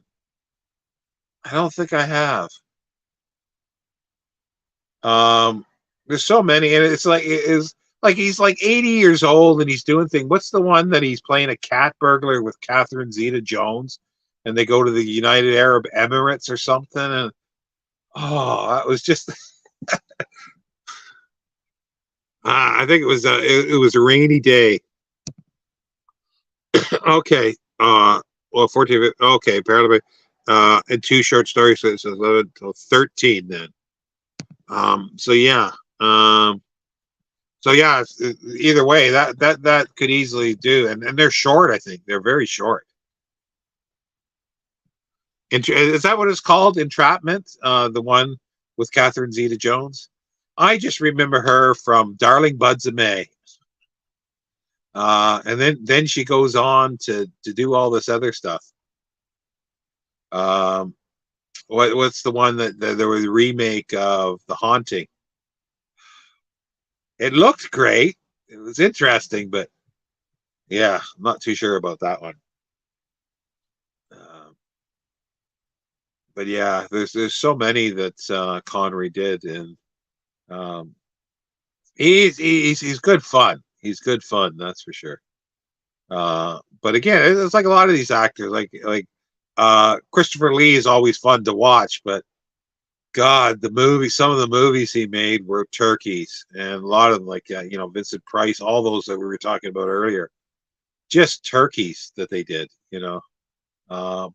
I don't think I have. Um, there's so many, and it's like he's like 80 years old and he's doing things. What's the one that he's playing a cat burglar with Catherine Zeta-Jones, and they go to the United Arab Emirates or something? And oh, that was just. I think it was a rainy day. Okay. Well, 14. Okay, apparently, and two short stories, so it's 11 till 13 then. So yeah. So yeah, either way, that could easily do, and they're short. I think they're very short. Is that what it's called? Entrapment, the one with Catherine Zeta-Jones. I just remember her from Darling Buds of May, and then she goes on to do all this other stuff. What's the one that there was a remake of The Haunting? It looked great. It was interesting, but yeah, I'm not too sure about that one. But yeah, there's so many that Connery did, and he's good fun. He's good fun, that's for sure. But again, it's like a lot of these actors, like Christopher Lee is always fun to watch, but God, some of the movies he made were turkeys, and a lot of them, like Vincent Price, all those that we were talking about earlier, just turkeys that they did,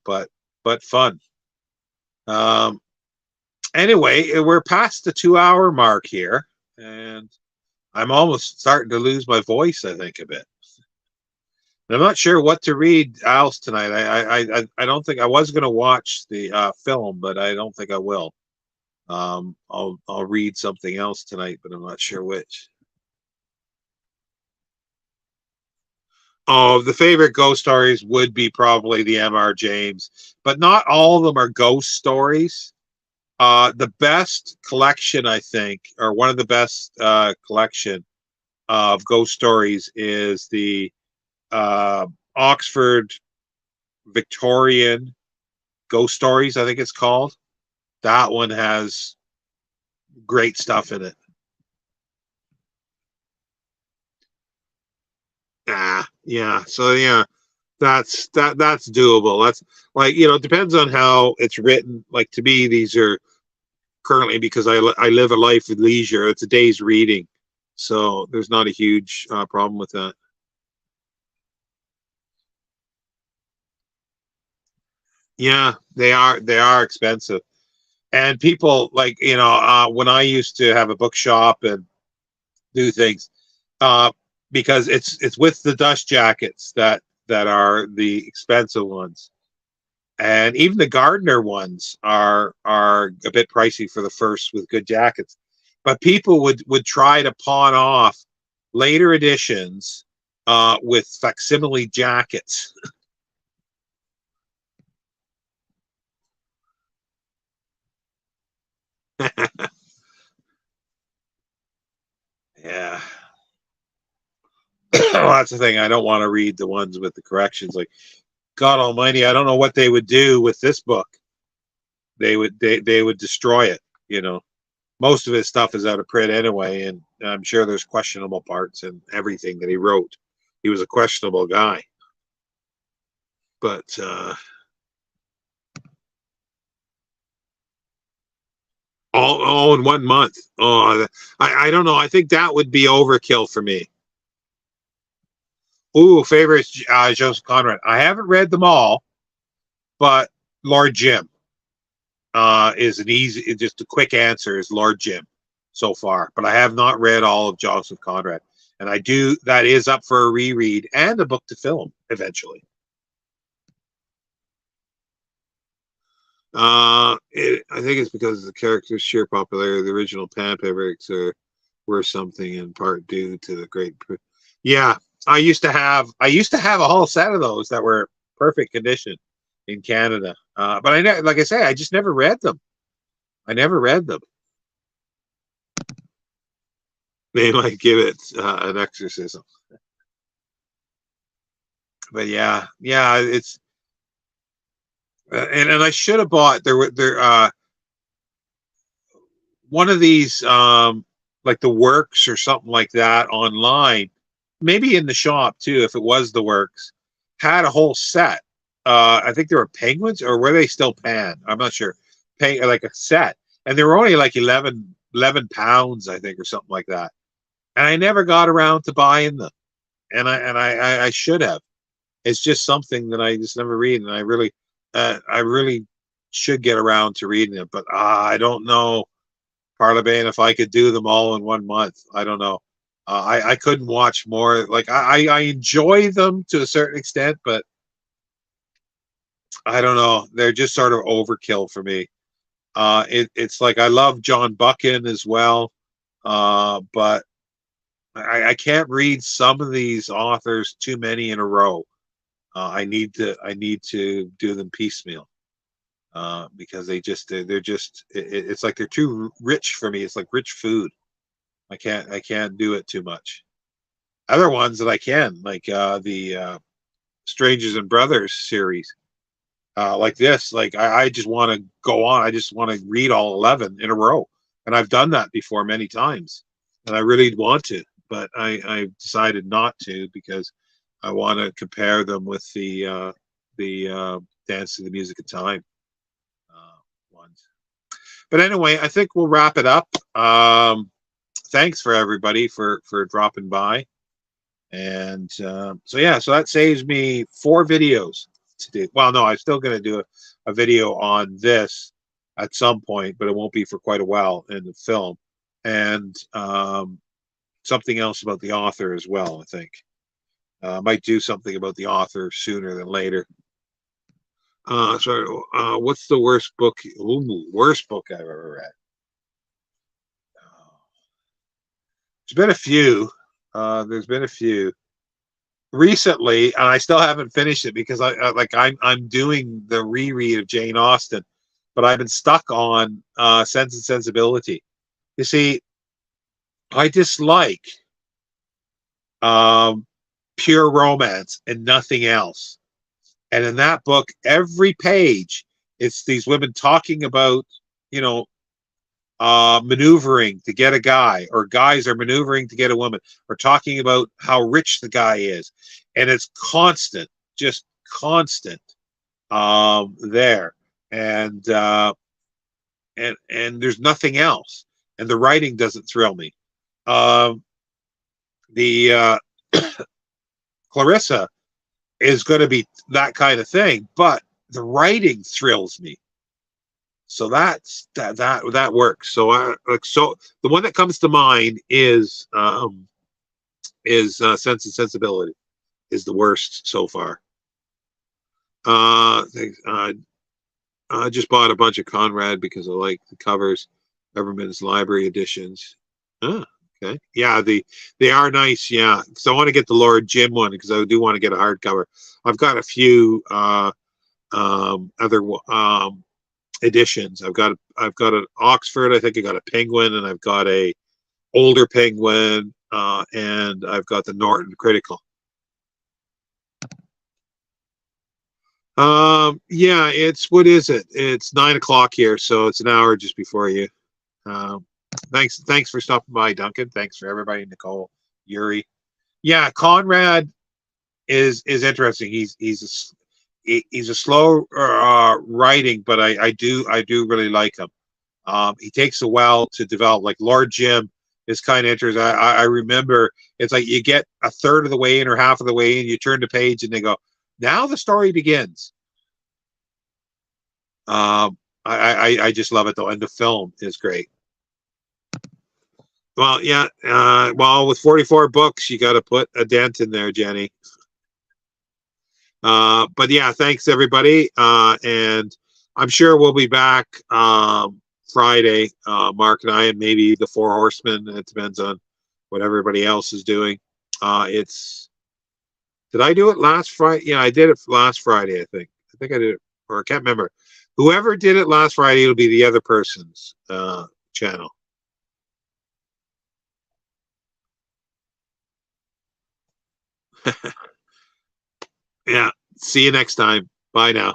but fun. Anyway, we're past the 2 hour mark here, and I'm almost starting to lose my voice, I think, a bit. I'm not sure what to read else tonight. I don't think I was going to watch the film, but I don't think I will. I'll read something else tonight, but I'm not sure which. Oh, the favorite ghost stories would be probably the M.R. James, but not all of them are ghost stories. The best collection, I think, or one of the best collection of ghost stories is the Oxford Victorian Ghost Stories, I think it's called. That one has great stuff in it. Yeah. So yeah, that's doable. That's like, it depends on how it's written. Like, to me, these are currently, because I live a life of leisure. It's a day's reading, so there's not a huge problem with that. Yeah, they are expensive, and people, like, when I used to have a bookshop and do things, uh, because it's with the dust jackets that are the expensive ones, and even the Gardner ones are a bit pricey for the first with good jackets, but people would try to pawn off later editions with facsimile jackets. Yeah. Well, that's the thing. I don't want to read the ones with the corrections. Like, God Almighty, I don't know what they would do with this book. They would destroy it. Most of his stuff is out of print anyway, and I'm sure there's questionable parts and everything that he wrote. He was a questionable guy. But all in 1 month. Oh, I don't know. I think that would be overkill for me. Ooh, favorites, Joseph Conrad. I haven't read them all, but Lord Jim is an easy, just a quick answer is Lord Jim so far. But I have not read all of Joseph Conrad. And I do, that is up for a reread and a book to film eventually. I think it's because of the character's sheer popularity. The original Pan Paperbacks were something in part due to the great. Yeah, I used to have a whole set of those that were perfect condition in Canada. But like I say, I just never read them. I never read them. They might give it an exorcism. But yeah, it's and I should have bought one of these like the Works or something like that online, maybe in the shop too, if it was the Works, had a whole set. I think they were penguins, or were they still Pan? I'm not sure. Like a set, and they were only like 11 pounds, I think, or something like that. And I never got around to buying them, and I should have. It's just something that I just never read, and I really should get around to reading it, but I don't know, Parlabane, if I could do them all in 1 month. I don't know. I couldn't watch more. Like I enjoy them to a certain extent, but I don't know. They're just sort of overkill for me. It's like I love John Buchan as well, but I can't read some of these authors too many in a row. I need to do them piecemeal because it's like they're too rich for me. It's like rich food. I can't do it too much. Other ones that I can, like the Strangers and Brothers series, like this. Like I just want to go on. I just want to read all 11 in a row, and I've done that before many times, and I really want to, but I decided not to because I want to compare them with the Dance to the Music of Time ones. But anyway, I think we'll wrap it up. Thanks for everybody for dropping by, and so that saves me 4 videos to do. Well, no, I'm still going to do a video on this at some point, but it won't be for quite a while in the film, and something else about the author as well. I think. Might do something about the author sooner than later. What's the worst book? Worst book I've ever read. There's been a few. There's been a few recently, and I still haven't finished it because I'm doing the reread of Jane Austen, but I've been stuck on Sense and Sensibility. You see, I dislike pure romance and nothing else. And in that book, every page, it's these women talking about, maneuvering to get a guy, or guys are maneuvering to get a woman, or talking about how rich the guy is. And it's constant, just constant there. And there's nothing else. And the writing doesn't thrill me. Clarissa is going to be that kind of thing, but the writing thrills me. So that works. So so the one that comes to mind is Sense and Sensibility is the worst so far. I just bought a bunch of Conrad because I like the covers, Everman's Library editions. Okay. Yeah, they are nice. Yeah, so I want to get the Lord Jim one because I do want to get a hardcover. I've got a few other editions. I've got an Oxford. I think I got a Penguin, and I've got a older Penguin, and I've got the Norton Critical. Yeah, what is it? It's 9 o'clock here, so it's an hour just before you. Thanks for stopping by, Duncan. Thanks for everybody, Nicole, Yuri. Yeah, Conrad is interesting. he's a slow writing, but I do really like him. He takes a while to develop. Like Lord Jim is kind of interesting. I remember it's like you get a third of the way in or half of the way in, you turn the page and they go, now the story begins. I just love it though, and the film is great. Well, yeah. Well, with 44 books, you got to put a dent in there, Jenny. But yeah, thanks everybody, and I'm sure we'll be back Friday, Mark and I, and maybe the Four Horsemen. It depends on what everybody else is doing. Did I do it last Friday? Yeah, I did it last Friday. I think I did it, or I can't remember. Whoever did it last Friday, it'll be the other person's channel. Yeah. See you next time. Bye now.